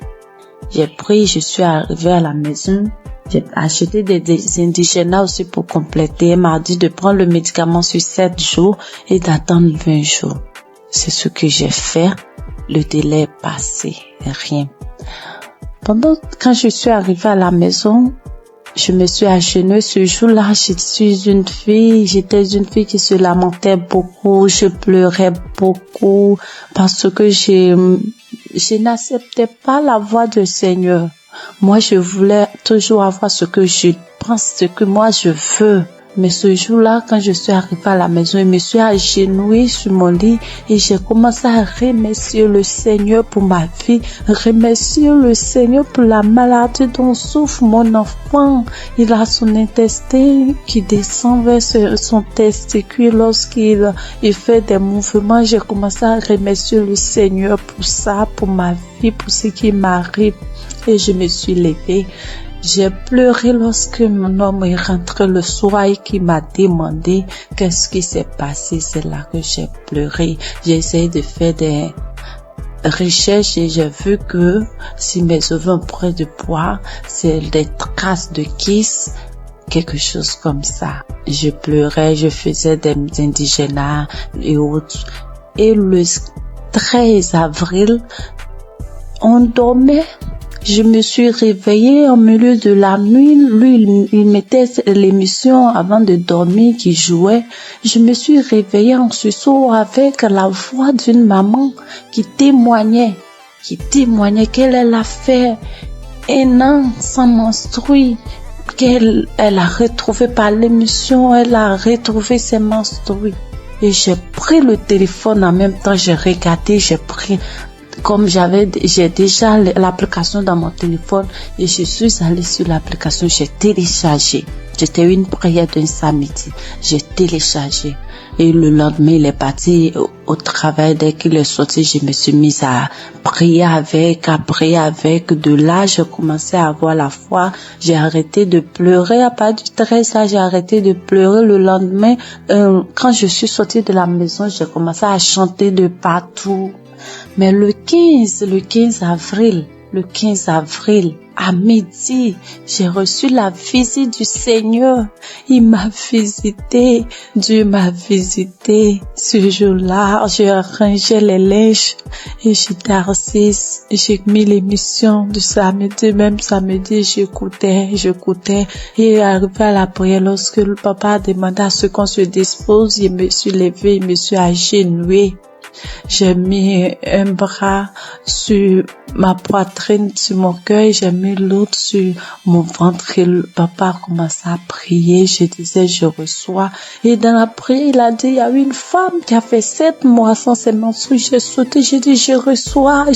Speaker 9: J'ai pris, je suis arrivée à la maison, j'ai acheté des indigènes aussi pour compléter. Elle m'a dit de prendre le médicament sur 7 jours et d'attendre 20 jours. C'est ce que j'ai fait. Le délai est passé, rien. Quand je suis arrivée à la maison, je me suis agenouillée ce jour-là. J'étais une fille qui se lamentait beaucoup. Je pleurais beaucoup parce que je n'acceptais pas la voix du Seigneur. Moi, je voulais toujours avoir ce que je pense, ce que moi je veux. Mais ce jour-là, quand je suis arrivée à la maison, je me suis agenouillée sur mon lit et j'ai commencé à remercier le Seigneur pour ma vie, remercier le Seigneur pour la maladie dont souffre mon enfant. Il a son intestin qui descend vers son testicule lorsqu'il fait des mouvements. J'ai commencé à remercier le Seigneur pour ça, pour ma vie, pour ce qui m'arrive. Et je me suis levée. J'ai pleuré lorsque mon homme est rentré le soir et qui m'a demandé qu'est-ce qui s'est passé. C'est là que j'ai pleuré. J'ai essayé de faire des recherches et j'ai vu que si mes ovaires ont pris de poids, c'est des traces de kiss, quelque chose comme ça. Je pleurais, je faisais des indigénats et autres. Et le 13 avril, on dormait. Je me suis réveillée au milieu de la nuit. Lui, il mettait l'émission avant de dormir qui jouait. Je me suis réveillée en sursaut avec la voix d'une maman qui témoignait qu'elle a fait un an sans menstruer, qu'elle a retrouvé par l'émission, elle a retrouvé ses menstrues. Et j'ai pris le téléphone en même temps, j'ai regardé, j'ai pris... Comme j'ai déjà l'application dans mon téléphone et je suis allée sur l'application, j'ai téléchargé. C'était une prière d'un samedi. J'ai téléchargé. Et le lendemain, il est parti au travail. Dès qu'il est sorti, je me suis mise à prier avec. De là, j'ai commencé à avoir la foi. J'ai arrêté de pleurer. À partir du 13, là, j'ai arrêté de pleurer. Le lendemain, quand je suis sortie de la maison, j'ai commencé à chanter de partout. Mais le 15 avril, à midi, j'ai reçu la visite du Seigneur. Il m'a visité, Dieu m'a visité. Ce jour-là, j'ai rangé les linges et j'étais assise. J'ai mis l'émission du samedi, même samedi, j'écoutais. Et arrivé à la prière, lorsque le papa a demandé à ce qu'on se dispose, je me suis levée, je me suis agenouillée. J'ai mis un bras sur ma poitrine, sur mon cœur, j'ai mis l'autre sur mon ventre et le papa a commencé à prier. Je disais, je reçois. Et dans la prière, il a dit, il y a une femme qui a fait 7 mois sans ses menstrues. J'ai sauté, j'ai dit, je reçois.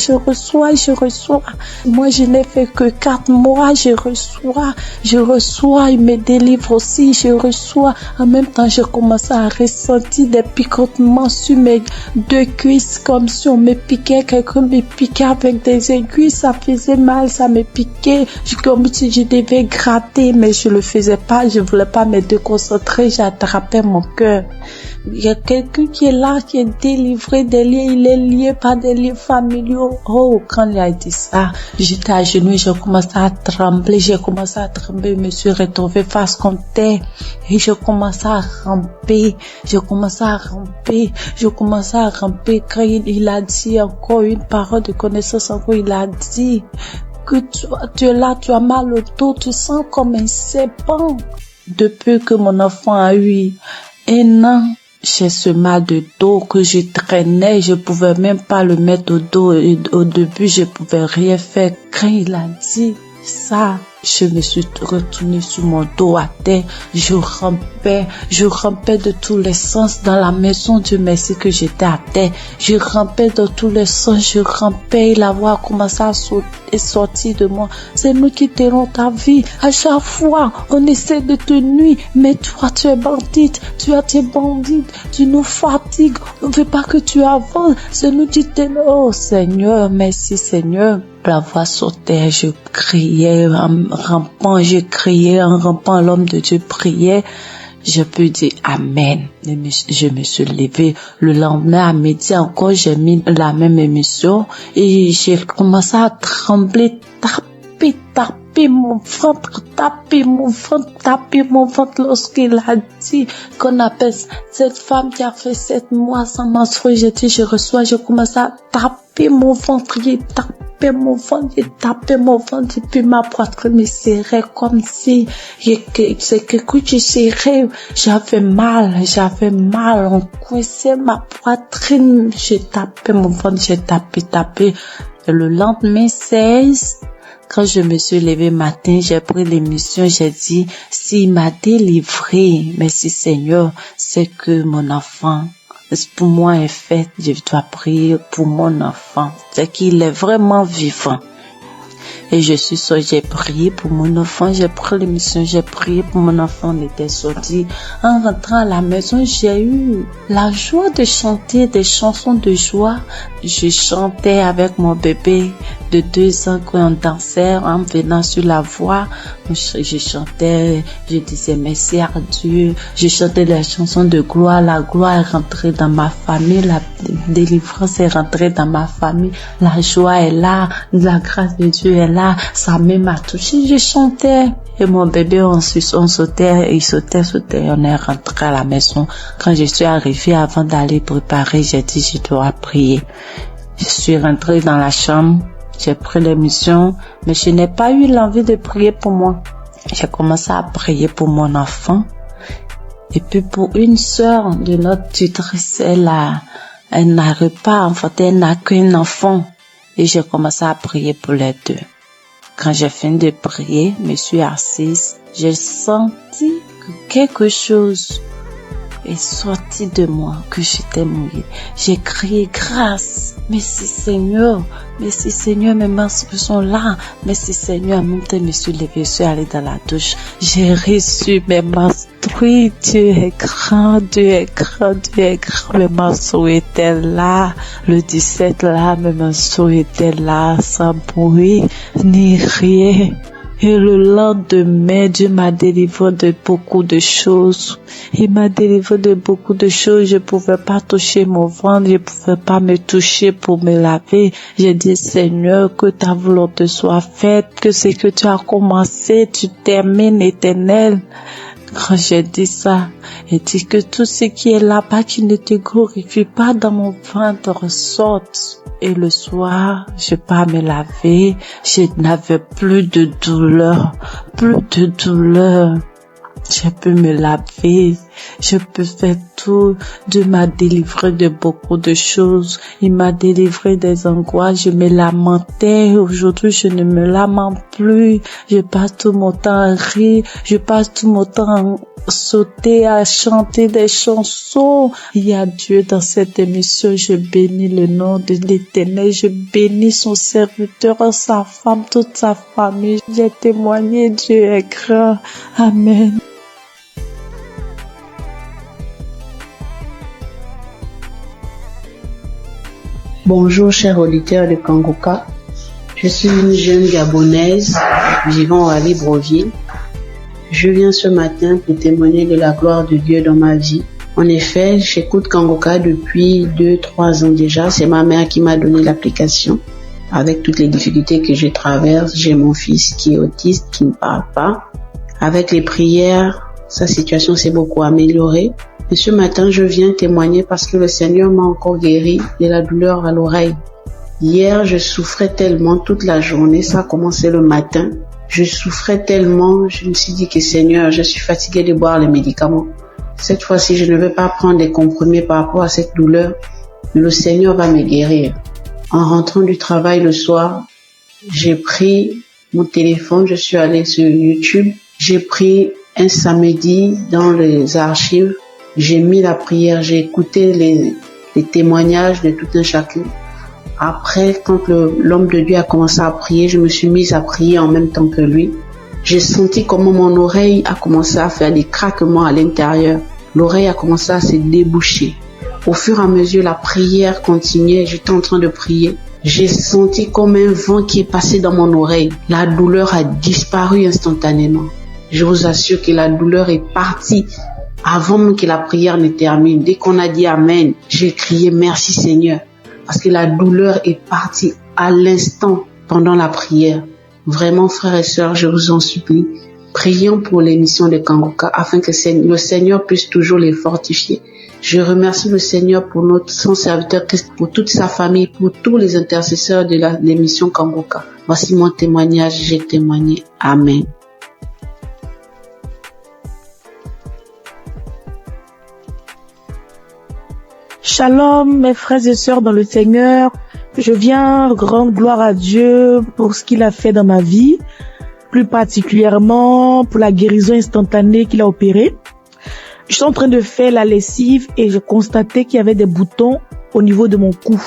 Speaker 9: Moi, je n'ai fait que 4 mois, je reçois. Il me délivre aussi, je reçois. En même temps, j'ai commencé à ressentir des picotements sur mes 2 cuisses, comme si on me piquait, quelqu'un me piquait avec des aiguilles, ça faisait mal, ça me piquait, comme si je devais gratter, mais je le faisais pas, je voulais pas me déconcentrer, j'attrapais mon cœur. Il y a quelqu'un qui est là, qui est délivré des liens, il est lié par des liens familiaux. Oh, quand il a dit ça, j'étais à genoux, j'ai commencé à trembler, je me suis retrouvée face contre terre et je commençais à ramper quand il a dit encore une parole de connaissance, encore il a dit que tu es là, tu as mal au dos, tu sens comme un serpent. Depuis que mon enfant a eu 1 an, j'ai ce mal de dos que je traînais, je pouvais même pas le mettre au dos. Et au début, je pouvais rien faire. Quand il a dit ça, je me suis retournée sur mon dos à terre. Je rampais de tous les sens dans la maison. Dieu merci que j'étais à terre. Je rampais dans tous les sens. Et la voix a commencé à sortir de moi. C'est nous qui tenons ta vie. À chaque fois, on essaie de te nuire. Mais toi, tu es bandite. Tu nous fatigues. On ne veut pas que tu avances. C'est nous qui tenons. Oh Seigneur, merci Seigneur. La voix sautait, je criais en rampant, l'homme de Dieu priait. Je peux dire Amen. Je me suis levée. Le lendemain à midi encore, j'ai mis la même émission et j'ai commencé à trembler, taper mon ventre lorsqu'il a dit qu'on appelle cette femme qui a fait 7 mois sans menstruer. J'ai dit je reçois, je commence à taper mon ventre, j'ai tapé mon ventre et puis ma poitrine me serrait comme si c'est quelque chose qui serrait. J'avais mal, on coinçait ma poitrine, j'ai tapé mon ventre, j'ai tapé. Et le lendemain 16, Quand je me suis levée matin, j'ai pris l'émission, j'ai dit, s'il m'a délivré, merci Seigneur, c'est que mon enfant, pour moi est fait, je dois prier pour mon enfant. C'est qu'il est vraiment vivant. Et j'ai prié pour mon enfant, j'ai pris l'émission, j'ai prié pour mon enfant, on était sorti. En rentrant à la maison, j'ai eu la joie de chanter des chansons de joie. Je chantais avec mon bébé de 2 ans quand on dansait en venant sur la voie. Je chantais, je disais merci à Dieu. Je chantais des chansons de gloire. La gloire est rentrée dans ma famille, la délivrance est rentrée dans ma famille. La joie est là, la grâce de Dieu est là. Sa main m'a touché, je chantais. Et mon bébé, on sautait, il sautait. On est rentré à la maison. Quand je suis arrivée, avant d'aller préparer, j'ai dit, je dois prier. Je suis rentrée dans la chambre, j'ai pris l'émission, mais je n'ai pas eu l'envie de prier pour moi. J'ai commencé à prier pour mon enfant. Et puis pour une sœur de notre tutrice, elle n'arrive pas à enfanter, elle n'a qu'un enfant. Et j'ai commencé à prier pour les deux. Quand j'ai fini de prier, je me suis assise, j'ai senti que quelque chose est sorti de moi, que j'étais mouillée. J'ai crié grâce. Merci Seigneur, mes menstrues sont là. Merci Seigneur, en même temps, je me suis levée, je suis allée dans la douche. J'ai reçu mes menstrues. Dieu est grand, Dieu est grand, Dieu est grand. Mes menstrues étaient là. Le 17 là, mes menstrues étaient là, sans bruit, ni rien. Et le lendemain, Dieu m'a délivré de beaucoup de choses. Il m'a délivré de beaucoup de choses. Je pouvais pas toucher mon ventre, je pouvais pas me toucher pour me laver. J'ai dit, Seigneur, que ta volonté soit faite, que ce que tu as commencé, tu termines, Éternel. Quand j'ai dit ça, il dit que tout ce qui est là-bas qui ne te glorifie pas dans mon ventre sorte. Et le soir, je pars me laver, je n'avais plus de douleur, Je peux me laver, je peux faire tout. Dieu m'a délivré de beaucoup de choses. Il m'a délivré des angoisses. Je me lamentais. Aujourd'hui, je ne me lamente plus. Je passe tout mon temps à rire. Je passe tout mon temps à sauter, à chanter des chansons. Il y a Dieu dans cette émission. Je bénis le nom de l'Éternel. Je bénis son serviteur, sa femme, toute sa famille. J'ai témoigné. Dieu est grand. Amen.
Speaker 10: Bonjour chers auditeurs de Kanguka, je suis une jeune Gabonaise vivant à Libreville. Je viens ce matin pour témoigner de la gloire de Dieu dans ma vie. En effet, j'écoute Kanguka depuis 2-3 ans déjà. C'est ma mère qui m'a donné l'application. Avec toutes les difficultés que je traverse, j'ai mon fils qui est autiste, qui ne parle pas. Avec les prières, sa situation s'est beaucoup améliorée. Et ce matin, je viens témoigner parce que le Seigneur m'a encore guéri de la douleur à l'oreille. Hier, je souffrais tellement toute la journée, ça a commencé le matin. Je souffrais tellement, je me suis dit que Seigneur, je suis fatiguée de boire les médicaments. Cette fois-ci, je ne vais pas prendre des comprimés par rapport à cette douleur. Le Seigneur va me guérir. En rentrant du travail le soir, j'ai pris mon téléphone, je suis allée sur YouTube. J'ai pris un samedi dans les archives. J'ai mis la prière, j'ai écouté les témoignages de tout un chacun. Après, quand l'homme de Dieu a commencé à prier, je me suis mise à prier en même temps que lui. J'ai senti comment mon oreille a commencé à faire des craquements à l'intérieur. L'oreille a commencé à se déboucher. Au fur et à mesure, la prière continuait, j'étais en train de prier. J'ai senti comme un vent qui est passé dans mon oreille. La douleur a disparu instantanément. Je vous assure que la douleur est partie avant même que la prière ne termine. Dès qu'on a dit Amen, j'ai crié merci Seigneur. Parce que la douleur est partie à l'instant pendant la prière. Vraiment, frères et sœurs, je vous en supplie, prions pour l'émission de Kanguka afin que le Seigneur puisse toujours les fortifier. Je remercie le Seigneur pour son serviteur, pour toute sa famille, pour tous les intercesseurs de l'émission Kanguka. Voici mon témoignage, j'ai témoigné. Amen.
Speaker 11: Shalom, mes frères et sœurs dans le Seigneur.
Speaker 9: Je viens rendre gloire à Dieu pour ce qu'il a fait dans ma vie, plus particulièrement pour la guérison instantanée qu'il a opérée. Je suis en train de faire la lessive et je constatais qu'il y avait des boutons au niveau de mon cou.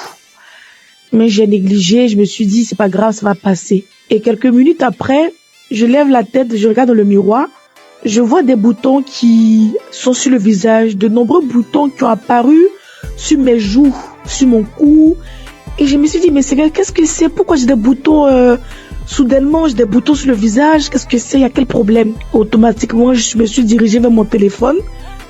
Speaker 9: Mais j'ai négligé, je me suis dit c'est pas grave, ça va passer. Et quelques minutes après, je lève la tête, je regarde dans le miroir, je vois des boutons qui sont sur le visage, de nombreux boutons qui ont apparu sur mes joues, sur mon cou. Et je me suis dit mais Seigneur, qu'est-ce que c'est? Pourquoi j'ai des boutons soudainement, j'ai des boutons sur le visage? Qu'est-ce que c'est? Il y a quel problème? Automatiquement, je me suis dirigée vers mon téléphone.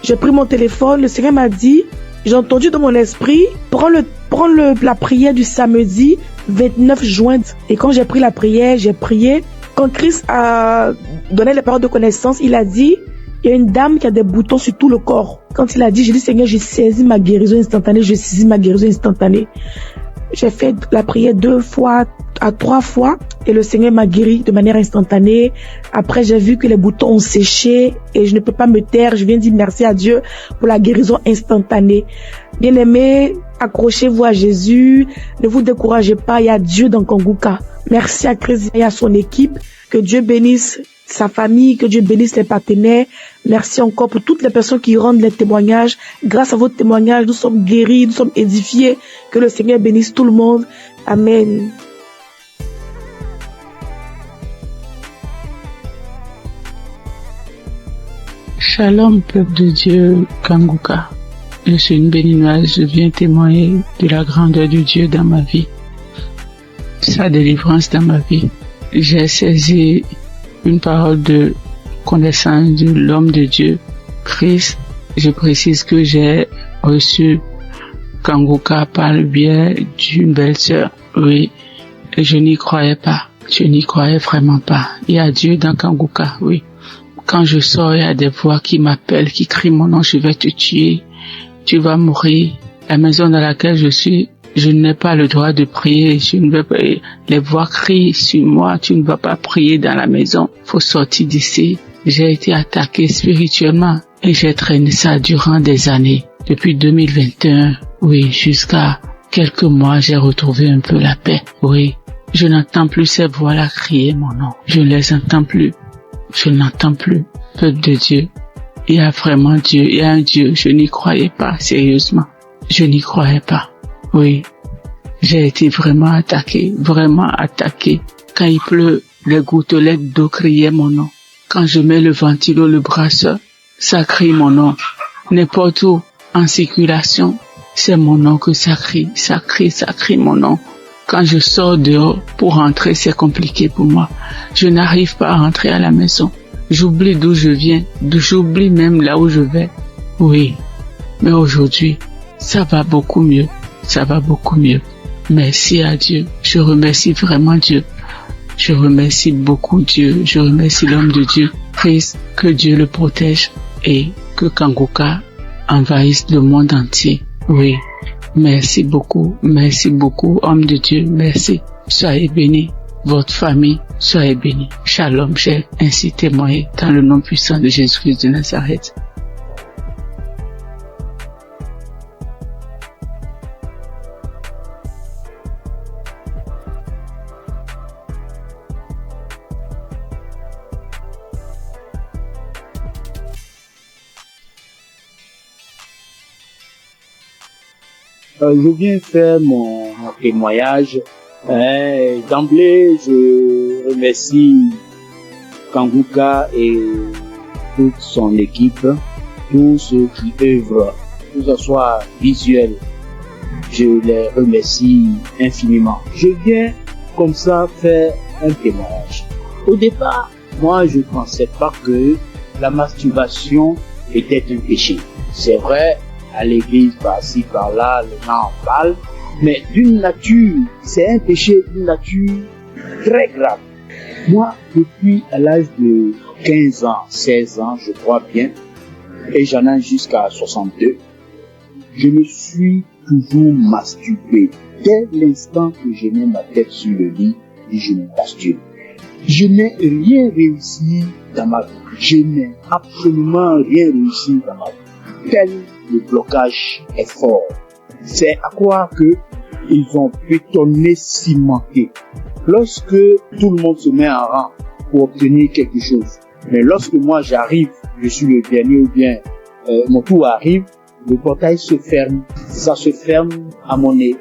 Speaker 9: J'ai pris mon téléphone, le Seigneur m'a dit, j'ai entendu dans mon esprit, prends la prière du samedi 29 juin. Et quand j'ai pris la prière, j'ai prié. Quand Christ a donné les paroles de connaissance, il a dit, il y a une dame qui a des boutons sur tout le corps. Quand il a dit, j'ai dit, Seigneur, j'ai saisi ma guérison instantanée, j'ai saisi ma guérison instantanée. J'ai fait la prière 2 fois à 3 fois et le Seigneur m'a guéri de manière instantanée. Après, j'ai vu que les boutons ont séché et je ne peux pas me taire. Je viens dire merci à Dieu pour la guérison instantanée. Bien-aimés, accrochez-vous à Jésus. Ne vous découragez pas. Il y a Dieu dans Kanguka. Merci à Christ et à son équipe. Que Dieu bénisse sa famille, que Dieu bénisse les partenaires. Merci encore pour toutes les personnes qui rendent les témoignages. Grâce à votre témoignage, nous sommes guéris, nous sommes édifiés. Que le Seigneur bénisse tout le monde. Amen.
Speaker 11: Shalom, peuple de Dieu, Kanguka. Je suis une béninoise, je viens témoigner de la grandeur de Dieu dans ma vie, sa délivrance dans ma vie. J'ai saisi une parole de connaissance de l'homme de Dieu, Christ. Je précise que j'ai reçu Kanguka par le biais d'une belle-sœur. Oui, je n'y croyais pas. Je n'y croyais vraiment pas. Il y a Dieu dans Kanguka, oui. Quand je sors, il y a des voix qui m'appellent, qui crient mon nom, je vais te tuer, tu vas mourir. La maison dans laquelle je suis, je n'ai pas le droit de prier, je ne veux pas. Les voix crient sur moi, tu ne vas pas prier dans la maison, faut sortir d'ici. J'ai été attaqué spirituellement et j'ai traîné ça durant des années. Depuis 2021, oui, jusqu'à quelques mois, j'ai retrouvé un peu la paix. Oui, je n'entends plus ces voix-là crier mon nom, je ne les entends plus. Je n'entends plus. Peuple de Dieu, il y a vraiment Dieu, il y a un Dieu. Je n'y croyais pas, sérieusement. Je n'y croyais pas. Oui, j'ai été vraiment attaqué. Quand il pleut, les gouttelettes d'eau criaient mon nom. Quand je mets le ventilo, le brasseur, ça crie mon nom. N'importe où, en circulation, c'est mon nom que ça crie mon nom. Quand je sors dehors pour rentrer, c'est compliqué pour moi. Je n'arrive pas à rentrer à la maison. J'oublie d'où je viens, j'oublie même là où je vais. Oui, mais aujourd'hui, ça va beaucoup mieux. Merci à Dieu. Je remercie vraiment Dieu. Je remercie beaucoup Dieu. Je remercie l'homme de Dieu. Christ, que Dieu le protège et que Kanguka envahisse le monde entier. Oui. Merci beaucoup, homme de Dieu, merci. Soyez bénis, votre famille, soyez bénis. Shalom, j'ai ainsi témoigné dans le nom puissant de Jésus-Christ de Nazareth.
Speaker 12: Je viens faire mon témoignage. D'emblée, je remercie Kanguka et toute son équipe, tous ceux qui œuvrent, que ce soit visuel. Je les remercie infiniment. Je viens comme ça faire un témoignage. Au départ, moi, je ne pensais pas que la masturbation était un péché. C'est vrai, à l'église, par-ci, par-là, les gens en parlent, mais d'une nature, c'est un péché d'une nature très grave. Moi, depuis à l'âge de 15 ans, 16 ans, je crois bien, et j'en ai jusqu'à 62, je me suis toujours masturbé. Dès l'instant que je mets ma tête sur le lit, je me masturbe. Je n'ai rien réussi dans ma vie. Je n'ai absolument rien réussi dans ma vie. Tel le blocage est fort. C'est à croire que ils ont bétonné, cimenté. Lorsque tout le monde se met en rang pour obtenir quelque chose, mais lorsque moi j'arrive, je suis le dernier ou bien mon tour arrive, le portail se ferme. Ça se ferme à mon nez.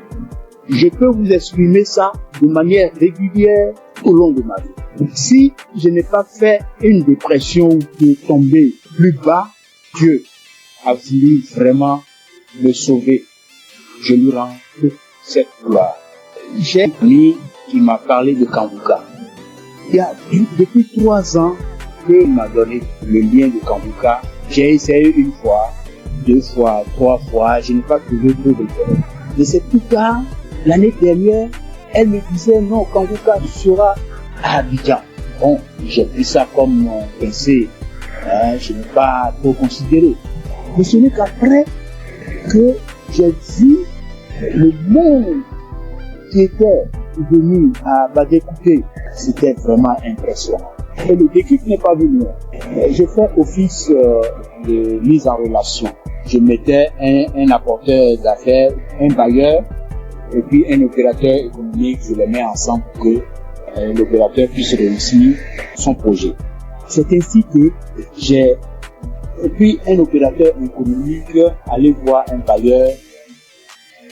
Speaker 12: Je peux vous exprimer ça de manière régulière au long de ma vie. Si je n'ai pas fait une dépression ou de tomber plus bas, Dieu a voulu vraiment me sauver. Je lui rends toute cette gloire. J'ai un ami qui m'a parlé de Kanguka. Il y a depuis 3 ans qu'il m'a donné le lien de Kanguka. J'ai essayé 1 fois, 2 fois, 3 fois, je n'ai pas trouvé trop de temps. Mais c'est plus tard, l'année dernière, elle me disait non, Kanguka sera à Abidjan. Bon, j'ai pris ça comme mon pensée, je n'ai pas trop considéré. Mais ce n'est qu'après que j'ai vu le monde qui était venu à Badékouté, c'était vraiment impressionnant. Et le déclic n'est pas venu. Je fais office de mise en relation. Je mettais un apporteur d'affaires, un bailleur, et puis un opérateur économique, je les mets ensemble pour que l'opérateur puisse réussir son projet. C'est ainsi que j'ai, et puis un opérateur économique, aller voir un bailleur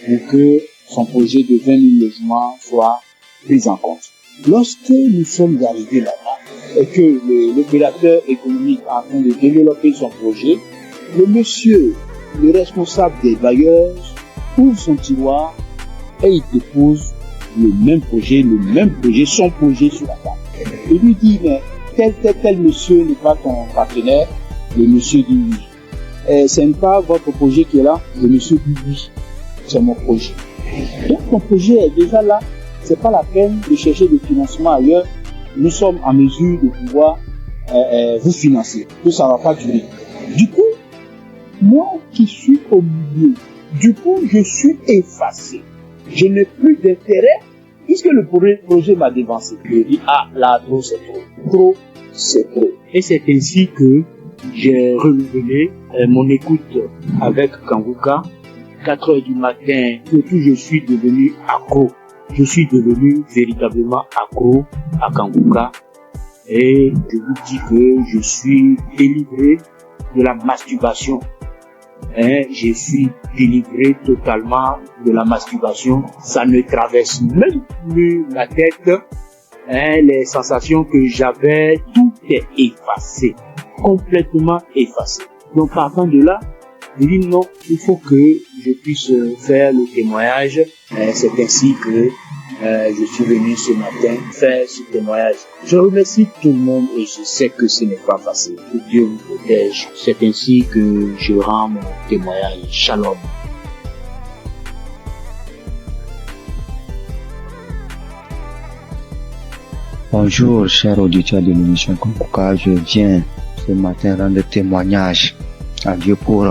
Speaker 12: pour que son projet de 20 000 logements soit pris en compte. Lorsque nous sommes arrivés là-bas et que l'opérateur économique est en train de développer son projet, le monsieur, le responsable des bailleurs, ouvre son tiroir et il dépose le même projet, son projet sur la table. Il lui dit, mais tel monsieur n'est pas ton partenaire. Le monsieur dit oui. Ce n'est pas votre projet qui est là. Le monsieur dit oui. C'est mon projet. Donc mon projet est déjà là. C'est pas la peine de chercher des financements ailleurs. Nous sommes en mesure de pouvoir vous financer. Que ça va pas durer. Du coup, moi qui suis au milieu, je suis effacé. Je n'ai plus d'intérêt puisque le projet m'a dévancé. Je dis, là, trop, c'est trop. Trop, c'est trop. Et c'est ainsi que j'ai renouvelé mon écoute avec Kanguka. 4 heures du matin, surtout je suis devenu accro. Je suis devenu véritablement accro à Kanguka. Et je vous dis que je suis délivré de la masturbation. Je suis délivré totalement de la masturbation. Ça ne traverse même plus la tête. Les sensations que j'avais, tout est effacé. Complètement effacé. Donc partant de là, je dis non, il faut que je puisse faire le témoignage. C'est ainsi que je suis venu ce matin faire ce témoignage. Je remercie tout le monde et je sais que ce n'est pas facile. Que Dieu vous protège. C'est ainsi que je rends mon témoignage. Shalom.
Speaker 13: Bonjour, chers auditeurs de l'émission Kanguka. Je viens ce matin rendre témoignage à Dieu pour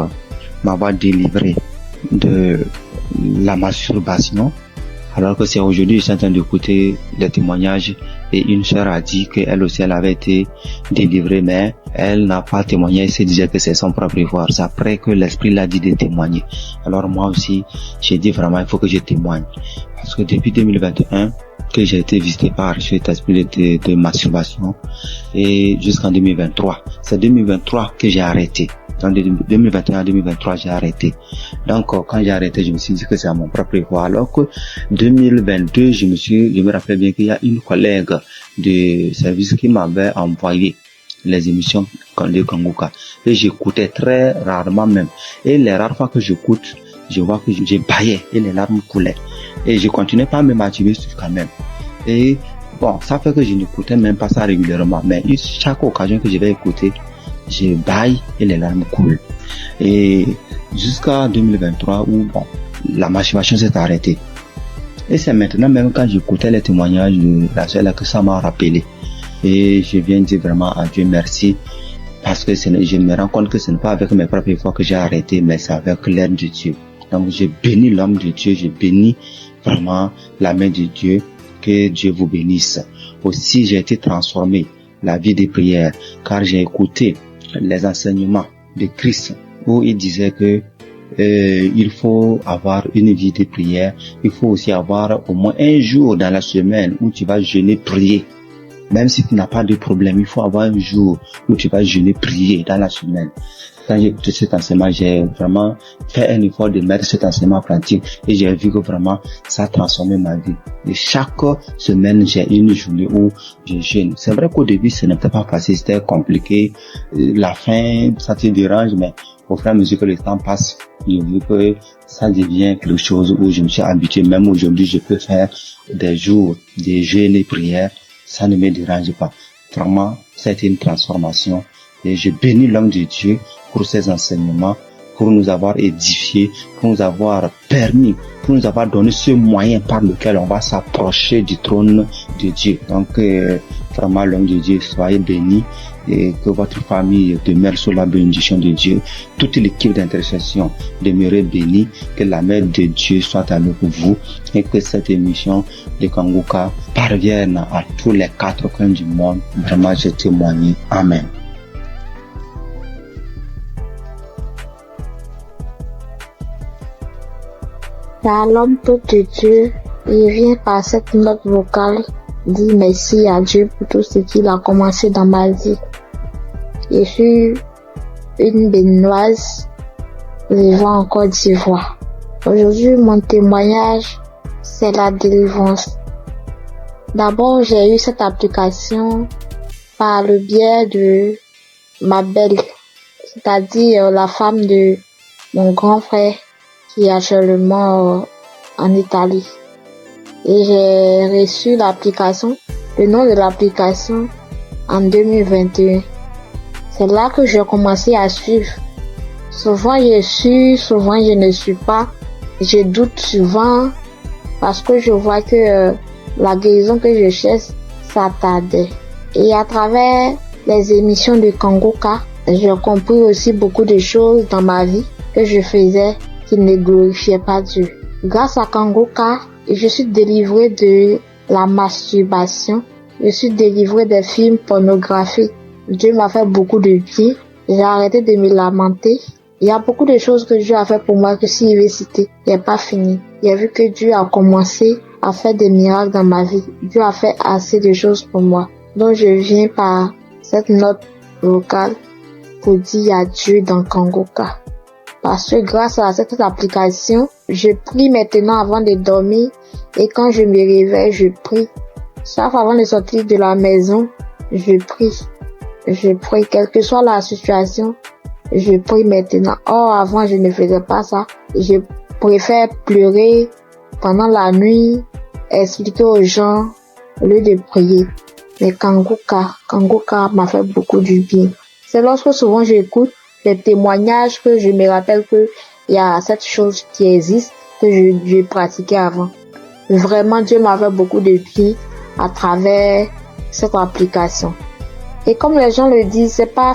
Speaker 13: m'avoir délivré de la masturbation. Alors que c'est aujourd'hui, je suis en train d'écouter les témoignages et une sœur a dit qu'elle aussi, elle avait été délivrée, mais elle n'a pas témoigné, elle se disait que c'est son propre pouvoir. C'est après que l'Esprit l'a dit de témoigner. Alors moi aussi, j'ai dit vraiment, il faut que je témoigne. Parce que depuis 2021, que j'ai été visité par cet esprit de masturbation et jusqu'en 2023. C'est 2023 que j'ai arrêté. En 2021 à 2023, j'ai arrêté. Donc, quand j'ai arrêté, je me suis dit que c'est à mon propre pouvoir. Alors que 2022, je me rappelle bien qu'il y a une collègue de service qui m'avait envoyé les émissions de Kanguka. Et j'écoutais très rarement même. Et les rares fois que j'écoute, je vois que j'ai baillé et les larmes coulaient. Et je continuais pas à me masturber quand même. Et bon, ça fait que je n'écoutais même pas ça régulièrement. Mais chaque occasion que je vais écouter, je baille et les larmes coulent. Et jusqu'à 2023 où bon, la masturbation s'est arrêtée. Et c'est maintenant même quand j'écoutais les témoignages de la sœur là que ça m'a rappelé. Et je viens dire vraiment à Dieu merci. Parce que je me rends compte que ce n'est pas avec mes propres efforts que j'ai arrêté, mais c'est avec l'aide de Dieu. Donc je bénis l'homme de Dieu, je bénis vraiment la main de Dieu. Que Dieu vous bénisse. Aussi, j'ai été transformé la vie des prières, car j'ai écouté les enseignements de Christ où il disait que il faut avoir une vie de prière. Il faut aussi avoir au moins un jour dans la semaine où tu vas jeûner, prier. Même si tu n'as pas de problème, il faut avoir un jour où tu vas jeûner, prier dans la semaine. Quand j'ai écouté cet enseignement, j'ai vraiment fait un effort de mettre cet enseignement en pratique et j'ai vu que vraiment ça a transformé ma vie. Et chaque semaine, j'ai une journée où je jeûne. C'est vrai qu'au début, ce n'était pas facile, c'était compliqué. La faim, ça te dérange, mais au fur et à mesure que le temps passe, j'ai vu que ça devient quelque chose où je me suis habitué. Même aujourd'hui, je peux faire des jours de jeûne et prière. Ça ne me dérange pas. Vraiment, c'est une transformation. Et je bénis l'homme de Dieu pour ses enseignements, pour nous avoir édifiés, pour nous avoir permis, pour nous avoir donné ce moyen par lequel on va s'approcher du trône de Dieu. Donc, vraiment, l'homme de Dieu, soyez bénis et que votre famille demeure sous la bénédiction de Dieu. Toute l'équipe d'intercession demeure bénie, que la main de Dieu soit avec vous et que cette émission de Kanguka parvienne à tous les 4 coins du monde. Vraiment, je témoigne. Amen.
Speaker 14: L'homme de Dieu, il vient par cette note vocale dire merci à Dieu pour tout ce qu'il a commencé dans ma vie. Je suis une béninoise vivant en Côte d'Ivoire. Aujourd'hui, mon témoignage, c'est la délivrance. D'abord, j'ai eu cette application par le biais de ma belle, c'est-à-dire la femme de mon grand frère, qui est actuellement en Italie. Et j'ai reçu l'application, le nom de l'application en 2021. C'est là que j'ai commencé à suivre. Souvent je suis, souvent je ne suis pas. Je doute souvent parce que je vois que la guérison que je cherche, ça tardait. Et à travers les émissions de Kanguka, j'ai compris aussi beaucoup de choses dans ma vie que je faisais qui ne glorifiait pas Dieu. Grâce à Kanguka, je suis délivrée de la masturbation. Je suis délivrée des films pornographiques. Dieu m'a fait beaucoup de bien. J'ai arrêté de me lamenter. Il y a beaucoup de choses que Dieu a fait pour moi que s'il veut citer, il n'est pas fini. J'ai vu que Dieu a commencé à faire des miracles dans ma vie. Dieu a fait assez de choses pour moi. Donc je viens par cette note vocale pour dire adieu dans Kanguka. Parce que grâce à cette application, je prie maintenant avant de dormir et quand je me réveille, je prie. Chaque fois avant de sortir de la maison, je prie. Je prie, quelle que soit la situation, je prie maintenant. Or, avant, je ne faisais pas ça. Je préfère pleurer pendant la nuit, expliquer aux gens au lieu de prier. Mais Kanguka m'a fait beaucoup du bien. C'est lorsque souvent j'écoute les témoignages que je me rappelle que il y a cette chose qui existe que je pratiquais avant. Vraiment, Dieu m'a fait beaucoup de bien à travers cette application. Et comme les gens le disent, c'est pas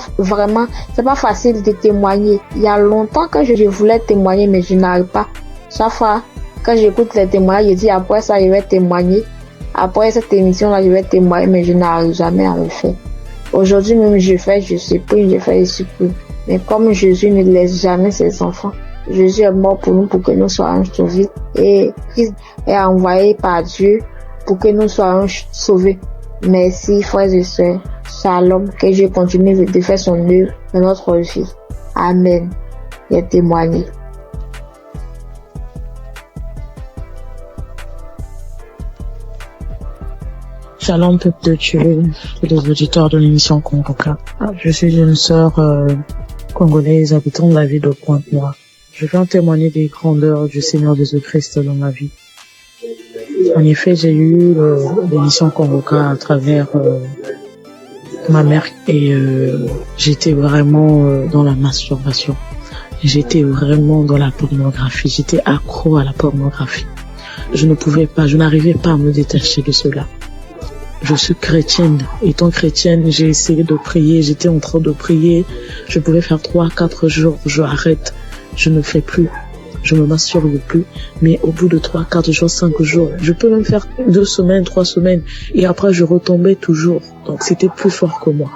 Speaker 14: facile de témoigner. Il y a longtemps que je voulais témoigner, mais je n'arrive pas. Chaque fois, quand j'écoute les témoignages, je dis après ça, je vais témoigner. Après cette émission-là, je vais témoigner, mais je n'arrive jamais à le faire. Aujourd'hui même, je supplie, je fais, je supplie. Mais comme Jésus ne laisse jamais ses enfants, Jésus est mort pour nous, pour que nous soyons sauvés. Et Christ est envoyé par Dieu pour que nous soyons sauvés. Merci, frères et sœurs. Shalom, que Dieu continue de faire son œuvre dans notre vie. Amen. Et témoigner.
Speaker 15: Shalom, peuple de Dieu, et les auditeurs de l'émission Kanguka. Je suis une sœur congolaise habitant la ville de Pointe-Noire. Je viens témoigner des grandeurs du Seigneur Jésus-Christ dans ma vie. En effet, j'ai eu l'émission Kanguka à travers ma mère et j'étais vraiment dans la masturbation. J'étais vraiment dans la pornographie. J'étais accro à la pornographie. Je n'arrivais pas à me détacher de cela. Je suis chrétienne. Étant chrétienne, j'ai essayé de prier. J'étais en train de prier. Je pouvais faire 3-4 jours. Je arrête. Je ne fais plus. Je me masturbe plus. Mais au bout de 3-4 jours, 5 jours, je peux même faire 2 semaines, 3 semaines. Et après, je retombais toujours. Donc, c'était plus fort que moi.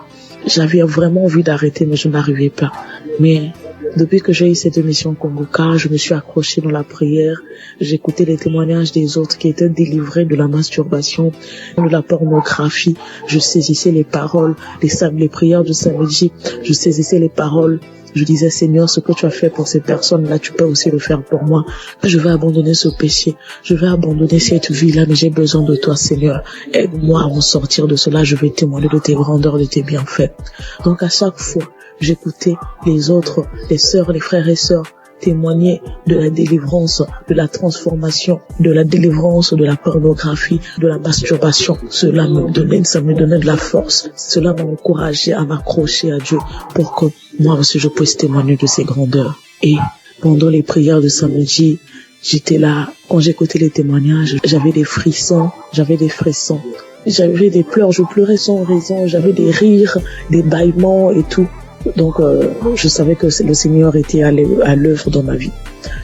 Speaker 15: J'avais vraiment envie d'arrêter, mais je n'arrivais pas. Mais Depuis que j'ai eu cette émission Kongoka, je me suis accrochée dans la prière. J'écoutais les témoignages des autres qui étaient délivrés de la masturbation, de la pornographie. Je saisissais les paroles, les prières de samedi. Je saisissais les paroles. Je disais, Seigneur, ce que tu as fait pour ces personnes-là, tu peux aussi le faire pour moi. Je vais abandonner ce péché. Je vais abandonner cette vie-là, mais j'ai besoin de toi, Seigneur. Aide-moi à me sortir de cela. Je vais témoigner de tes grandeurs, de tes bienfaits. Donc, à chaque fois, j'écoutais les autres, les sœurs, les frères et sœurs, témoigner de la délivrance, de la transformation, de la délivrance de la pornographie, de la masturbation. Cela me donnait de la force. Cela m'a encouragé à m'accrocher à Dieu pour que moi aussi je puisse témoigner de ses grandeurs. Et pendant les prières de samedi, j'étais là, quand j'écoutais les témoignages, j'avais des frissons, j'avais des pleurs, je pleurais sans raison, j'avais des rires, des bâillements et tout. Donc, je savais que le Seigneur était à l'œuvre dans ma vie.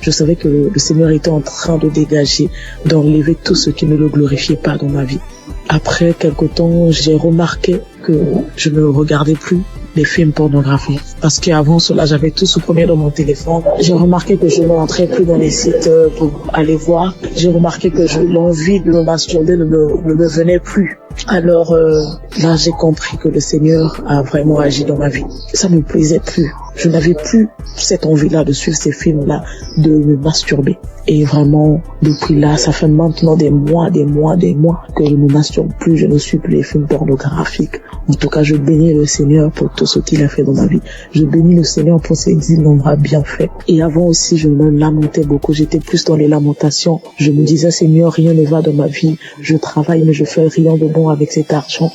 Speaker 15: Je savais que le Seigneur était en train de dégager, d'enlever tout ce qui ne le glorifiait pas dans ma vie. Après quelque temps, j'ai remarqué que je ne regardais plus les films pornographiques. Parce qu'avant cela, j'avais tout supprimé dans mon téléphone. J'ai remarqué que je ne rentrais plus dans les sites pour aller voir. J'ai remarqué que l'envie de me masturber ne me venait plus. Alors là, j'ai compris que le Seigneur a vraiment agi dans ma vie. Ça ne me plaisait plus. Je n'avais plus cette envie-là de suivre ces films-là, de me masturber. Et vraiment, depuis là, ça fait maintenant des mois que je ne masturbe plus, je ne suis plus les films pornographiques. En tout cas, je bénis le Seigneur pour tout ce qu'il a fait dans ma vie. Je bénis le Seigneur pour ses innombrables bienfaits. Et avant aussi, je me lamentais beaucoup. J'étais plus dans les lamentations. Je me disais, Seigneur, rien ne va dans ma vie. Je travaille, mais je fais rien de bon avec cet argent.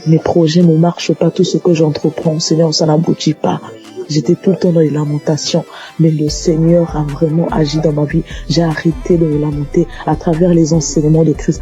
Speaker 15: Mes projets ne marchent pas. Tout ce que j'entreprends, Seigneur, ça n'aboutit pas. J'étais tout le temps dans les lamentations, mais le Seigneur a vraiment agi dans ma vie. J'ai arrêté de me lamenter à travers les enseignements de Christ.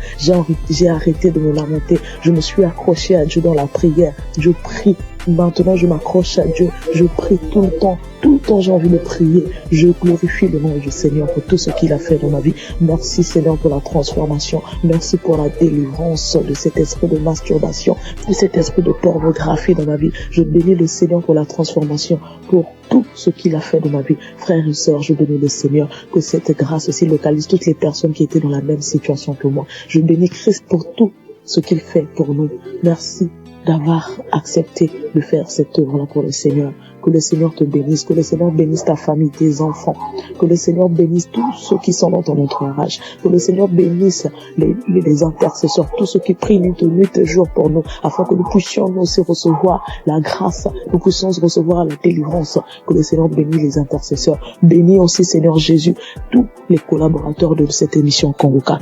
Speaker 15: J'ai arrêté de me lamenter. Je me suis accroché à Dieu dans la prière. Je prie. Maintenant, je m'accroche à Dieu. Je prie tout le temps. Tout le temps, j'ai envie de prier. Je glorifie le nom du Seigneur pour tout ce qu'il a fait dans ma vie. Merci, Seigneur, pour la transformation. Merci pour la délivrance de cet esprit de masturbation, de cet esprit de pornographie dans ma vie. Je bénis le Seigneur pour la transformation, pour tout ce qu'il a fait dans ma vie. Frères et sœurs, je bénis le Seigneur que cette grâce aussi localise toutes les personnes qui étaient dans la même situation que moi. Je bénis Christ pour tout ce qu'il fait pour nous. Merci d'avoir accepté de faire cette œuvre-là pour le Seigneur. Que le Seigneur te bénisse, que le Seigneur bénisse ta famille, tes enfants, que le Seigneur bénisse tous ceux qui sont dans ton entourage, que le Seigneur bénisse les intercesseurs, tous ceux qui prient nuit et jour pour nous, afin que nous puissions nous aussi recevoir la grâce, nous puissions recevoir la délivrance, que le Seigneur bénisse les intercesseurs. Bénis aussi, Seigneur Jésus, tous les collaborateurs de cette émission Kongoka.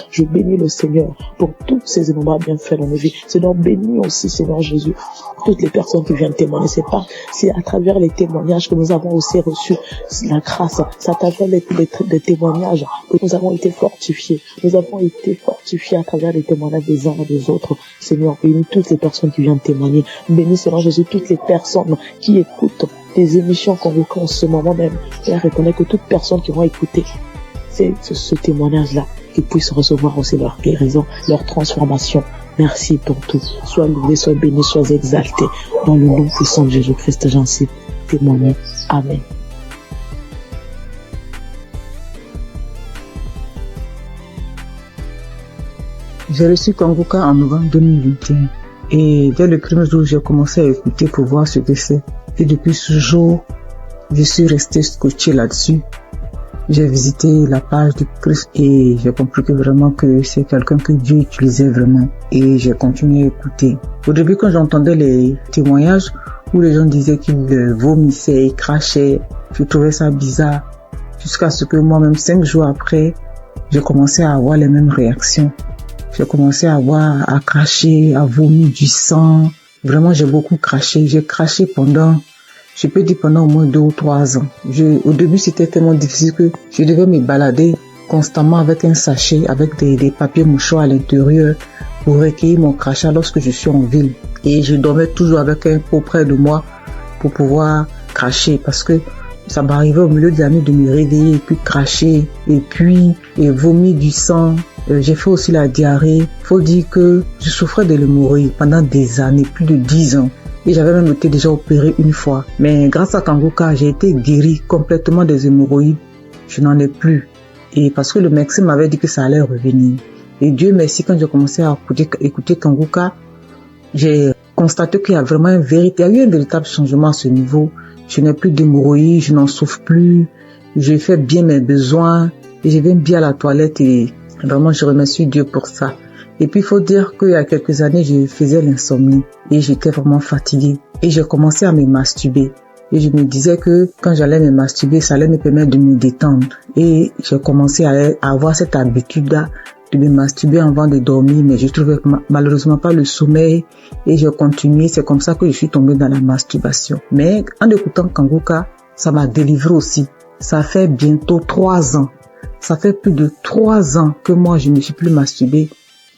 Speaker 15: Je bénis le Seigneur pour tous ces innombrables bienfaits dans nos vies. Seigneur, bénis aussi, Seigneur Jésus, toutes les personnes qui viennent témoigner. C'est à travers les témoignages que nous avons aussi reçu la grâce. C'est à travers les témoignages que nous avons été fortifiés. Nous avons été fortifiés à travers les témoignages des uns et des autres. Seigneur, bénis toutes les personnes qui viennent témoigner. Bénis, Seigneur Jésus, toutes les personnes qui écoutent les émissions Kongoka en ce moment même. Père, reconnais que toutes personnes qui vont écouter ce témoignage-là, qu'ils puissent recevoir aussi leur guérison, leur transformation. Merci pour tout. Sois loué, sois béni, sois exalté. Dans le nom puissant de Jésus-Christ, j'en suis témoigné. Amen.
Speaker 16: J'ai reçu Kongoka en novembre 2021. Et dès le premier jour, j'ai commencé à écouter pour voir ce que c'est. Et depuis ce jour, je suis resté scotché là-dessus. J'ai visité la page du Christ et j'ai compris que vraiment que c'est quelqu'un que Dieu utilisait vraiment. Et j'ai continué à écouter. Au début, quand j'entendais les témoignages où les gens disaient qu'ils vomissaient et crachaient, je trouvais ça bizarre. Jusqu'à ce que moi-même, 5 jours après, j'ai commencé à avoir les mêmes réactions. J'ai commencé à cracher, à vomir du sang. Vraiment, j'ai beaucoup craché. J'ai craché pendant au moins 2 ou 3 ans. Au début, c'était tellement difficile que je devais me balader constamment avec un sachet, avec des papiers mouchoirs à l'intérieur pour recueillir mon crachat lorsque je suis en ville. Et je dormais toujours avec un pot près de moi pour pouvoir cracher parce que ça m'arrivait au milieu de la nuit de me réveiller et puis cracher et vomir du sang. J'ai fait aussi la diarrhée. Faut dire que je souffrais de l'hémorroïde pendant des années, plus de 10 ans. et j'avais même été déjà opérée une fois. Mais grâce à Kanguka, j'ai été guérie complètement des hémorroïdes. Je n'en ai plus. Et parce que le médecin m'avait dit que ça allait revenir. Et Dieu merci, quand j'ai commencé à écouter Kanguka, j'ai constaté qu'il y a vraiment il y a eu un véritable changement à ce niveau. Je n'ai plus d'hémorroïdes, je n'en souffre plus, je fais bien mes besoins et je vais bien à la toilette et vraiment je remercie Dieu pour ça. Et puis il faut dire qu'il y a quelques années, je faisais l'insomnie et j'étais vraiment fatiguée et j'ai commencé à me masturber. Et je me disais que quand j'allais me masturber, ça allait me permettre de me détendre. Et j'ai commencé à avoir cette habitude-là de me masturber avant de dormir, mais je trouvais malheureusement pas le sommeil et j'ai continué. C'est comme ça que je suis tombée dans la masturbation. Mais en écoutant Kanguka, ça m'a délivré aussi. Ça fait bientôt 3 ans. Ça fait plus de 3 ans que moi je ne suis plus masturbée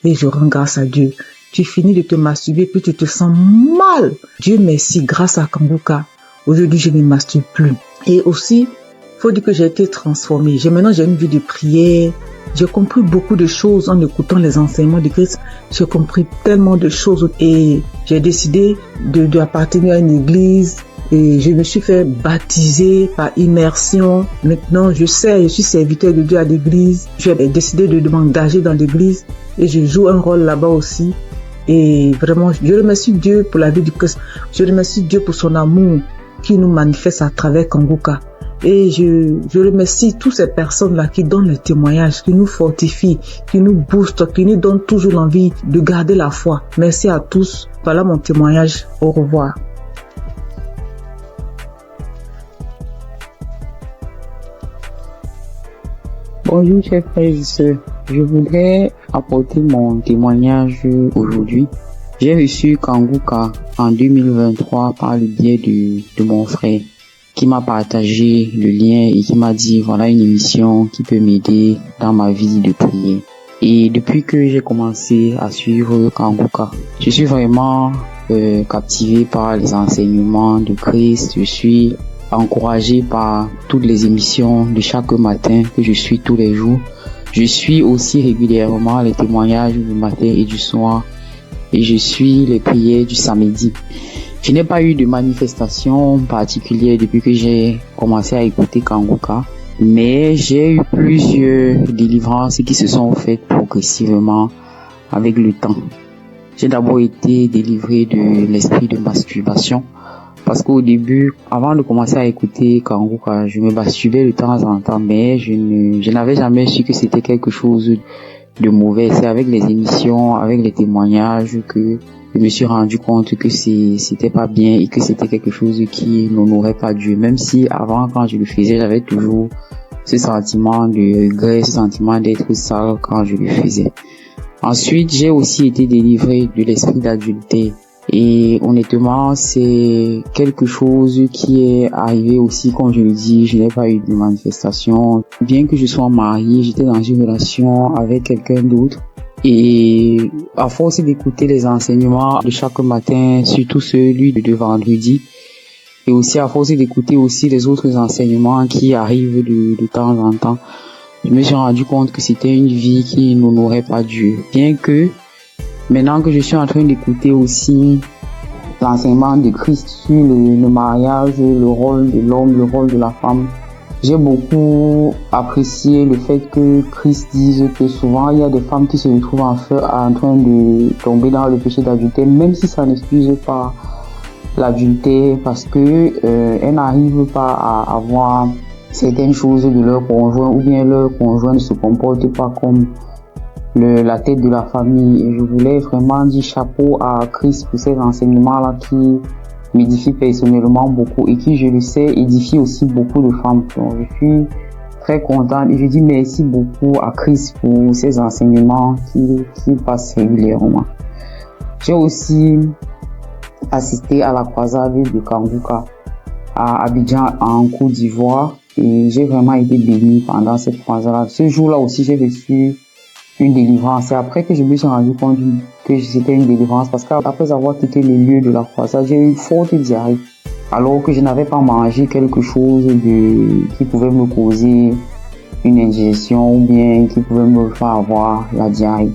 Speaker 16: et je rends grâce à Dieu. Tu finis de te masturber puis tu te sens mal. Dieu merci, grâce à Kanguka. Aujourd'hui, je ne me masturbe plus. Et aussi, faut dire que j'ai été transformée. Maintenant, j'ai une vie de prière. J'ai compris beaucoup de choses en écoutant les enseignements de Christ. J'ai compris tellement de choses et j'ai décidé d'appartenir à une église et je me suis fait baptiser par immersion. Maintenant, je suis serviteur de Dieu à l'église. J'ai décidé de m'engager dans l'église et je joue un rôle là-bas aussi. Et vraiment, je remercie Dieu pour la vie du Christ. Je remercie Dieu pour son amour qui nous manifeste à travers Kanguka. Et je remercie toutes ces personnes-là qui donnent le témoignage, qui nous fortifient, qui nous boostent, qui nous donnent toujours l'envie de garder la foi. Merci à tous. Voilà mon témoignage. Au revoir.
Speaker 17: Bonjour chers frères et sœurs. Je voudrais apporter mon témoignage aujourd'hui. J'ai reçu Kanguka en 2023 par le biais de mon frère qui m'a partagé le lien et qui m'a dit voilà une émission qui peut m'aider dans ma vie de prière. Et depuis que j'ai commencé à suivre Kanguka, je suis vraiment captivé par les enseignements de Christ. Je suis encouragé par toutes les émissions de chaque matin que je suis tous les jours. Je suis aussi régulièrement les témoignages du matin et du soir. Et je suis les prières du samedi. Je n'ai pas eu de manifestation particulière depuis que j'ai commencé à écouter Kanguka, mais j'ai eu plusieurs délivrances qui se sont faites progressivement avec le temps. J'ai d'abord été délivré de l'esprit de masturbation, parce qu'au début, avant de commencer à écouter Kanguka, je me masturbais de temps en temps, mais je n'avais jamais su que c'était quelque chose de mauvais. C'est avec les émissions, avec les témoignages que je me suis rendu compte que c'était pas bien et que c'était quelque chose qui n'honorait pas Dieu. Même si avant, quand je le faisais, j'avais toujours ce sentiment de regret, ce sentiment d'être sale quand je le faisais. Ensuite, j'ai aussi été délivré de l'esprit d'adultère. Et honnêtement, c'est quelque chose qui est arrivé aussi, comme je le dis, je n'ai pas eu de manifestation. Bien que je sois marié, j'étais dans une relation avec quelqu'un d'autre. Et à force d'écouter les enseignements de chaque matin, surtout celui de vendredi, et aussi à force d'écouter aussi les autres enseignements qui arrivent de temps en temps, je me suis rendu compte que c'était une vie qui n'honorait pas Dieu. Bien que maintenant que je suis en train d'écouter aussi l'enseignement de Christ sur le mariage, le rôle de l'homme, le rôle de la femme, j'ai beaucoup apprécié le fait que Christ dise que souvent il y a des femmes qui se retrouvent en train de tomber dans le péché d'adultère, même si ça n'excuse pas l'adultère, parce que elles n'arrivent pas à avoir certaines choses de leur conjoint, ou bien leur conjoint ne se comporte pas comme la tête de la famille. Et je voulais vraiment dire chapeau à Christ pour ces enseignements-là qui m'édifient personnellement beaucoup et qui, je le sais, édifient aussi beaucoup de femmes. Donc, je suis très contente et je dis merci beaucoup à Christ pour ces enseignements qui passent régulièrement. J'ai aussi assisté à la croisade de Kanguka à Abidjan en Côte d'Ivoire et j'ai vraiment été béni pendant cette croisade. Ce jour-là aussi, j'ai reçu une délivrance. C'est après que je me suis rendu compte que c'était une délivrance, parce qu'après avoir quitté le lieu de la croisade, j'ai eu une forte diarrhée, alors que je n'avais pas mangé quelque chose qui pouvait me causer une indigestion ou bien qui pouvait me faire avoir la diarrhée.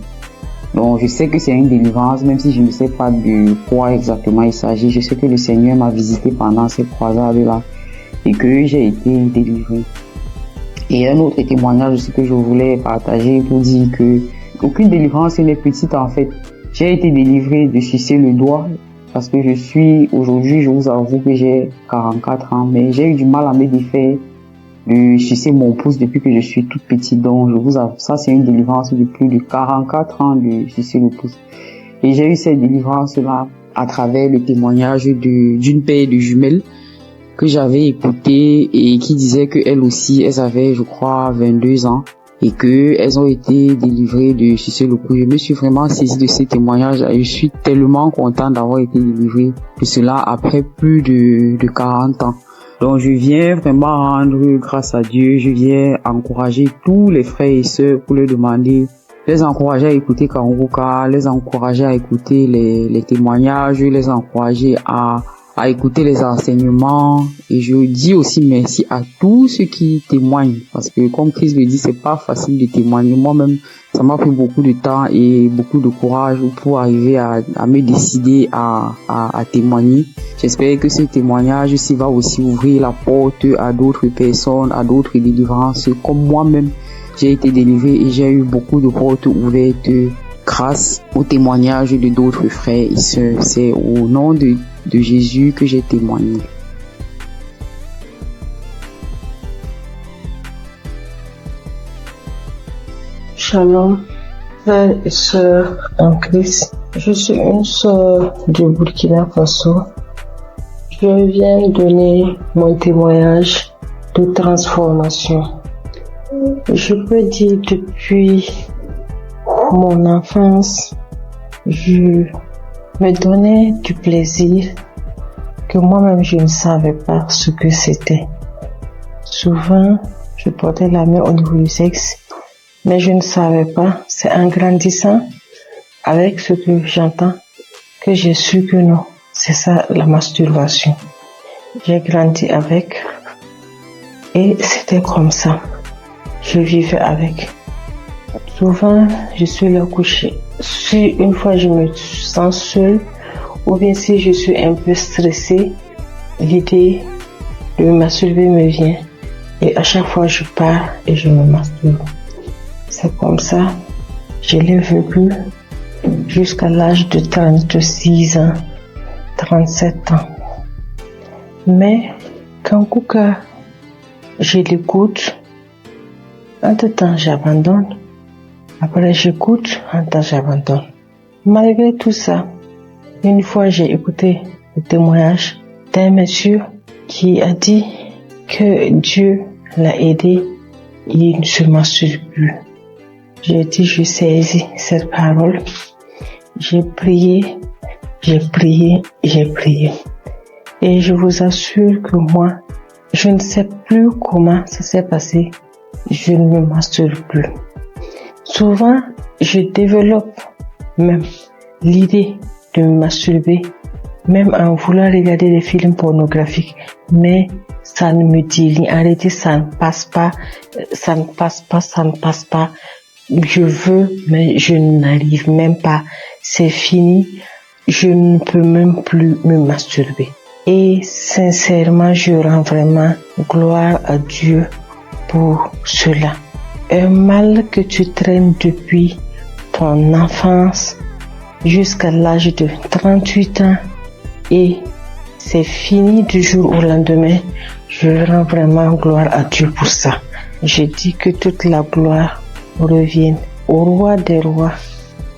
Speaker 17: Donc je sais que c'est une délivrance, même si je ne sais pas de quoi exactement il s'agit. Je sais que le Seigneur m'a visité pendant ces croisades-là et que j'ai été délivré. Et un autre témoignage aussi que je voulais partager pour dire que aucune délivrance n'est petite en fait. J'ai été délivré de sucer le doigt parce que aujourd'hui, je vous avoue que j'ai 44 ans, mais j'ai eu du mal à me défaire de sucer mon pouce depuis que je suis toute petite. Donc, je vous avoue, ça c'est une délivrance de plus de 44 ans de sucer le pouce. Et j'ai eu cette délivrance-là à travers le témoignage d'une paire de jumelles que j'avais écouté et qui disait qu'elles aussi, elles avaient, je crois, 22 ans et qu'elles ont été délivrées de sucer le pouce. Je me suis vraiment saisie de ces témoignages et je suis tellement content d'avoir été délivrée de cela après plus de 40 ans. Donc je viens vraiment rendre grâce à Dieu, je viens encourager tous les frères et sœurs pour leur demander, les encourager à écouter Kanguka, les encourager à écouter les témoignages, les encourager à écouter les enseignements. Et je dis aussi merci à tous ceux qui témoignent parce que comme Christ le dit, c'est pas facile de témoigner. Moi-même, ça m'a pris beaucoup de temps et beaucoup de courage pour arriver à me décider à témoigner. J'espère que ce témoignage aussi va aussi ouvrir la porte à d'autres personnes, à d'autres délivrances. Comme moi-même, j'ai été délivré et j'ai eu beaucoup de portes ouvertes grâce au témoignage de d'autres frères et sœurs. C'est au nom de Jésus que j'ai témoigné.
Speaker 2: Shalom, frères et sœurs en Christ. Je suis une sœur du Burkina Faso. Je viens donner mon témoignage de transformation. Je peux dire depuis mon enfance, je me donnais du plaisir que moi-même je ne savais pas ce que c'était. Souvent, je portais la main au niveau du sexe, mais je ne savais pas. C'est en grandissant avec ce que j'entends que j'ai su que non, c'est ça la masturbation. J'ai grandi avec et c'était comme ça. Je vivais avec. Souvent, je suis là couchée. Si une fois je me sens seule, ou bien si je suis un peu stressée, l'idée de me masturber me vient. Et à chaque fois, je pars et je me masturbe. C'est comme ça, je l'ai vécu jusqu'à l'âge de 36 ans, 37 ans. Mais quand Kuka, je l'écoute, entre-temps j'abandonne. Après j'écoute, entre-temps j'abandonne. Malgré tout ça, une fois j'ai écouté le témoignage d'un monsieur qui a dit que Dieu l'a aidé, il ne se masturbe plus. J'ai dit, je saisis cette parole. J'ai prié. Et je vous assure que moi, je ne sais plus comment ça s'est passé. Je ne me masturbe plus. Souvent, je développe même l'idée de me masturber, même en voulant regarder des films pornographiques. Mais ça ne me dit rien. En réalité, ça ne passe pas. Je veux, mais je n'arrive même pas. C'est fini. Je ne peux même plus me masturber. Et sincèrement, je rends vraiment gloire à Dieu pour cela. Un mal que tu traînes depuis ton enfance jusqu'à l'âge de 38 ans et c'est fini du jour au lendemain. Je rends vraiment gloire à Dieu pour ça. Je dis que toute la gloire revienne au roi des rois,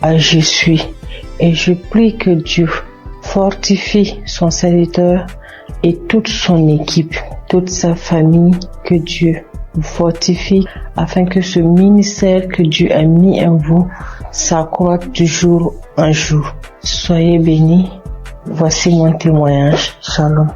Speaker 2: à Jésus. Et je prie que Dieu fortifie son serviteur et toute son équipe, toute sa famille, que Dieu vous fortifie afin que ce ministère que Dieu a mis en vous s'accroisse de jour en jour. Soyez bénis. Voici mon témoignage. Shalom.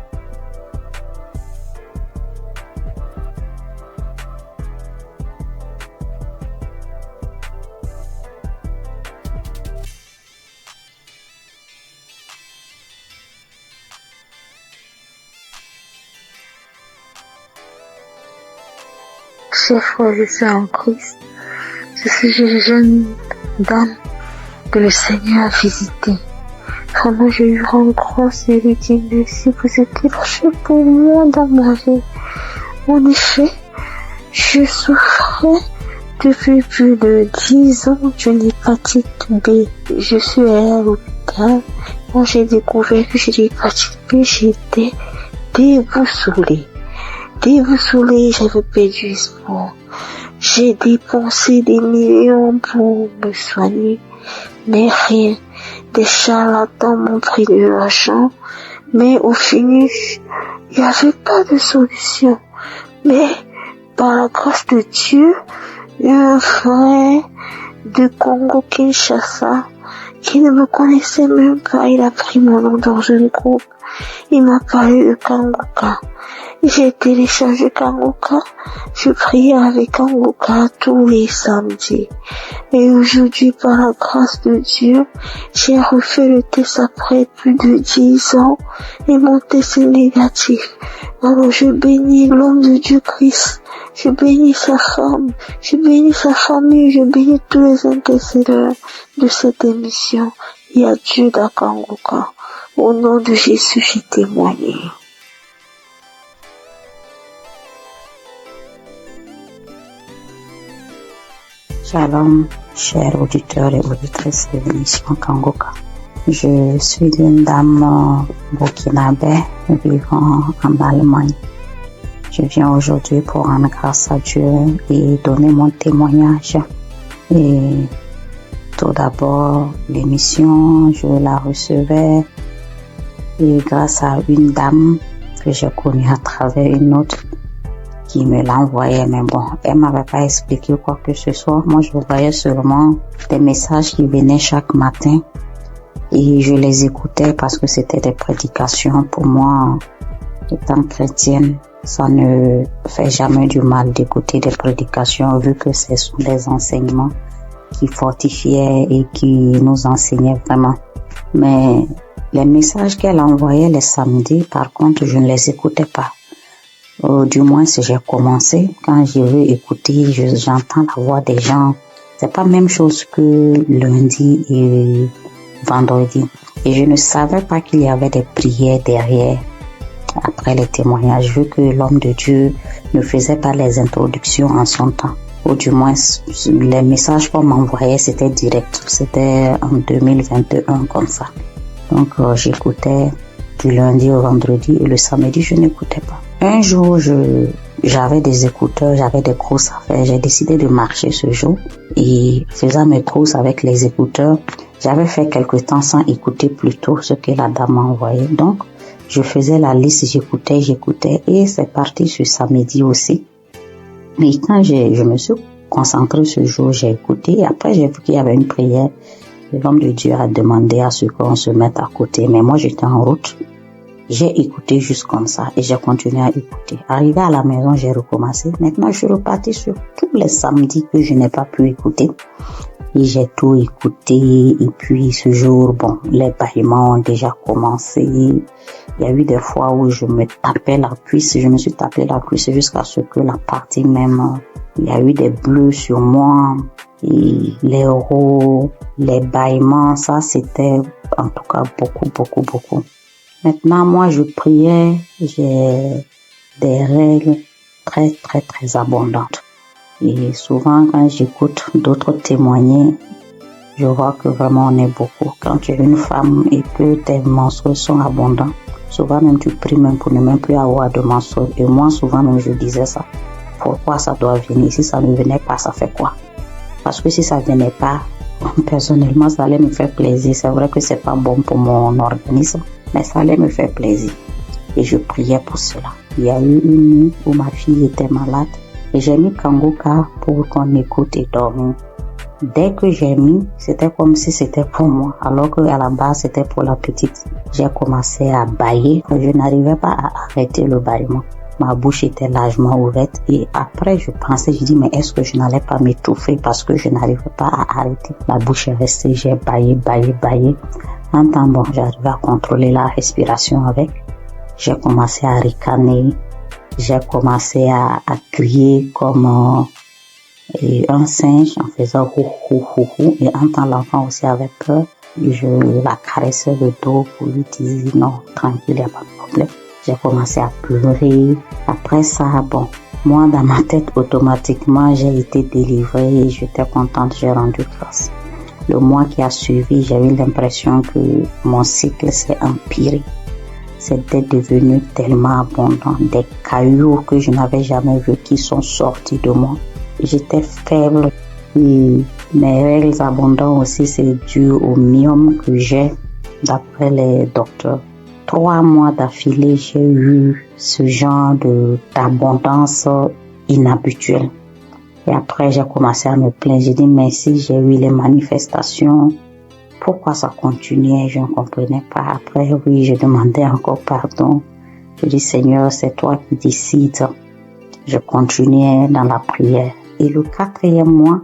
Speaker 14: Chers frères et sœurs en Christ, je suis une jeune dame que le Seigneur a visité. Vraiment, je lui rends grâce et lui dis merci, vous êtes lâché pour moi dans ma vie. En effet, je souffrais depuis plus de 10 ans d'une hépatite B. Je suis allée à l'hôpital. Quand j'ai découvert que j'ai l'hépatite B, j'étais déboussolée. J'avais perdu espoir. J'ai dépensé des millions pour me soigner, mais rien. Des charlatans m'ont pris de l'argent, mais au finish, il n'y avait pas de solution. Mais par la grâce de Dieu, un frère de Congo-Kinshasa qui ne me connaissait même pas, il a pris mon nom dans un groupe. Il m'a parlé de Kanguka. J'ai téléchargé Kanguka. Je priais avec Kanguka tous les samedis. Et aujourd'hui, par la grâce de Dieu, j'ai refait le test après plus de 10 ans et mon test est négatif. Alors je bénis l'homme de Dieu Christ. Je bénis sa femme. Je bénis sa famille. Je bénis tous les intercesseurs de cette émission. Il y a Dieu dans Kanguka. Au nom de Jésus, j'ai témoigné.
Speaker 18: Shalom, chers auditeurs et auditrices de l'émission Kanguka. Je suis une dame burkinabé vivant en Allemagne. Je viens aujourd'hui pour rendre grâce à Dieu et donner mon témoignage. Et tout d'abord, l'émission, je la recevais et grâce à une dame que j'ai connue à travers une autre qui me l'a envoyé, mais bon, elle m'avait pas expliqué quoi que ce soit. Moi, je voyais seulement des messages qui venaient chaque matin et je les écoutais parce que c'était des prédications. Pour moi, étant chrétienne, ça ne fait jamais du mal d'écouter des prédications vu que ce sont des enseignements qui fortifiaient et qui nous enseignaient vraiment. Mais les messages qu'elle envoyait les samedis, par contre, je ne les écoutais pas. Du moins, si j'ai commencé, quand je veux écouter, j'entends la voix des gens. C'est pas la même chose que lundi et vendredi. Et je ne savais pas qu'il y avait des prières derrière, après les témoignages, vu que l'homme de Dieu ne faisait pas les introductions en son temps. Ou du moins, les messages qu'on m'envoyait, c'était direct. C'était en 2021, comme ça. Donc, j'écoutais du lundi au vendredi et le samedi, je n'écoutais pas. Un jour, j'avais des écouteurs, j'avais des courses à faire. J'ai décidé de marcher ce jour et faisant mes courses avec les écouteurs, j'avais fait quelque temps sans écouter plutôt ce que la dame m'a envoyé. Donc, je faisais la liste, j'écoutais et c'est parti ce samedi aussi. Mais quand je me suis concentrée ce jour, j'ai écouté et après j'ai vu qu'il y avait une prière. L'homme de Dieu a demandé à ce qu'on se mette à côté, mais moi j'étais en route. J'ai écouté juste comme ça et j'ai continué à écouter. Arrivé à la maison, j'ai recommencé. Maintenant, je suis reparti sur tous les samedis que je n'ai pas pu écouter. Et j'ai tout écouté. Et puis ce jour, bon, les bâillements ont déjà commencé. Il y a eu des fois où je me tapais la cuisse. Je me suis tapé la cuisse jusqu'à ce que la partie même, il y a eu des bleus sur moi. Et les roues, les bâillements, ça c'était en tout cas beaucoup. Maintenant, moi, je priais, j'ai des règles très abondantes. Et souvent, quand j'écoute d'autres témoigner, je vois que vraiment on est beaucoup. Quand tu es une femme et que tes menstrues sont abondants, souvent même tu pries même pour ne même plus avoir de menstrues. Et moi, souvent même, je disais ça. Pourquoi ça doit venir? Si ça ne venait pas, ça fait quoi? Parce que si ça venait pas, personnellement, ça allait me faire plaisir. C'est vrai que c'est pas bon pour mon organisme, mais ça allait me faire plaisir. Et je priais pour cela. Il y a eu une nuit où ma fille était malade et j'ai mis Kanguka pour qu'on écoute et dormir. Dès que j'ai mis, c'était comme si c'était pour moi, alors qu'à la base c'était pour la petite. J'ai commencé à bâiller, je n'arrivais pas à arrêter le bâillement. Ma bouche était largement ouverte et après je dis mais est-ce que je n'allais pas m'étouffer parce que je n'arrivais pas à arrêter. La bouche est restée, j'ai bâillé. En temps bon, j'arrivais à contrôler la respiration avec. J'ai commencé à ricaner, j'ai commencé à crier comme et un singe en faisant hou hou hou hou, et en tant l'enfant aussi avait peur, je la caressais le dos pour lui dire non, tranquille, il n'y a pas de problème. J'ai commencé à pleurer. Après ça, bon, moi dans ma tête automatiquement j'ai été délivrée et j'étais contente, j'ai rendu grâce. Le mois qui a suivi, j'ai eu l'impression que mon cycle s'est empiré. C'était devenu tellement abondant, des cailloux que je n'avais jamais vus qui sont sortis de moi. J'étais faible et mes règles abondantes aussi, c'est dû au myome que j'ai d'après les docteurs. 3 mois d'affilée, j'ai eu ce genre d'abondance inhabituelle. Et après, j'ai commencé à me plaindre. J'ai dit, mais si j'ai eu les manifestations, pourquoi ça continuait? Je ne comprenais pas. Après, oui, je demandais encore pardon. Je dis, Seigneur, c'est toi qui décides. Je continuais dans la prière. Et le 4e mois,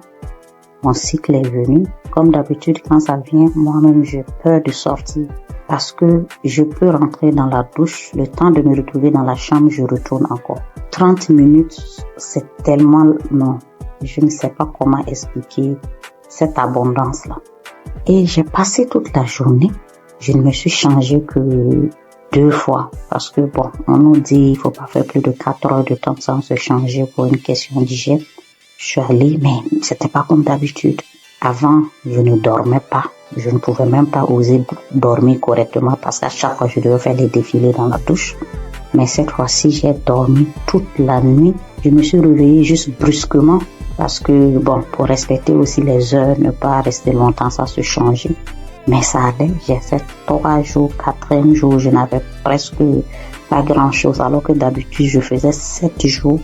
Speaker 18: mon cycle est venu. Comme d'habitude, quand ça vient, moi-même, j'ai peur de sortir. Parce que je peux rentrer dans la douche, le temps de me retrouver dans la chambre, je retourne encore. 30 minutes, c'est tellement long. Je ne sais pas comment expliquer cette abondance-là. Et j'ai passé toute la journée. Je ne me suis changée que 2 fois. Parce que bon, on nous dit il faut pas faire plus de 4 heures de temps sans se changer pour une question d'hygiène. Je suis allée, mais c'était pas comme d'habitude. Avant, je ne dormais pas. Je ne pouvais même pas oser dormir correctement parce qu'à chaque fois, je devais faire les défilés dans la douche. Mais cette fois-ci, j'ai dormi toute la nuit. Je me suis réveillée juste brusquement parce que, bon, pour respecter aussi les heures, ne pas rester longtemps sans se changer. Mais ça allait. J'ai fait 3 jours, 4e jour, je n'avais presque pas grand-chose alors que d'habitude, je faisais 7 jours.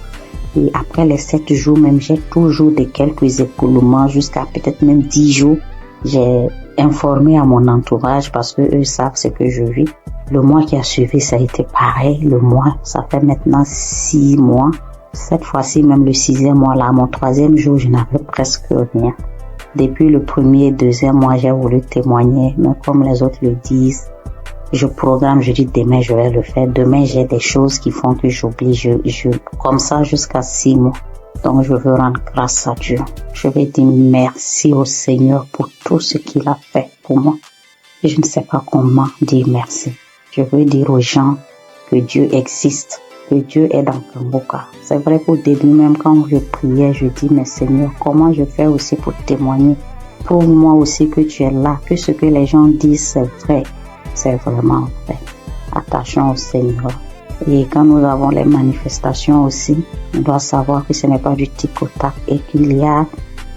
Speaker 18: Et après les 7 jours même, j'ai toujours de quelques écoulements jusqu'à peut-être même 10 jours. J'ai informé à mon entourage parce que eux savent ce que je vis. Le mois qui a suivi, ça a été pareil. Le mois, ça fait maintenant 6 mois. Cette fois-ci, même le 6e mois, là, mon 3e jour, je n'avais presque rien. Depuis le 1er et 2e mois, j'ai voulu témoigner, mais comme les autres le disent, je programme, je dis demain, je vais le faire. Demain, j'ai des choses qui font que j'oublie. Comme ça jusqu'à 6 mois. Donc, je veux rendre grâce à Dieu. Je vais dire merci au Seigneur pour tout ce qu'il a fait pour moi. Et je ne sais pas comment dire merci. Je veux dire aux gens que Dieu existe, que Dieu est dans Kambuka. C'est vrai qu'au début, même quand je priais, je dis, mais Seigneur, comment je fais aussi pour témoigner? Prouve-moi aussi que tu es là, que ce que les gens disent, c'est vrai. C'est vraiment vrai. Attachons au Seigneur. Et quand nous avons les manifestations aussi, on doit savoir que ce n'est pas du tic-au-tac et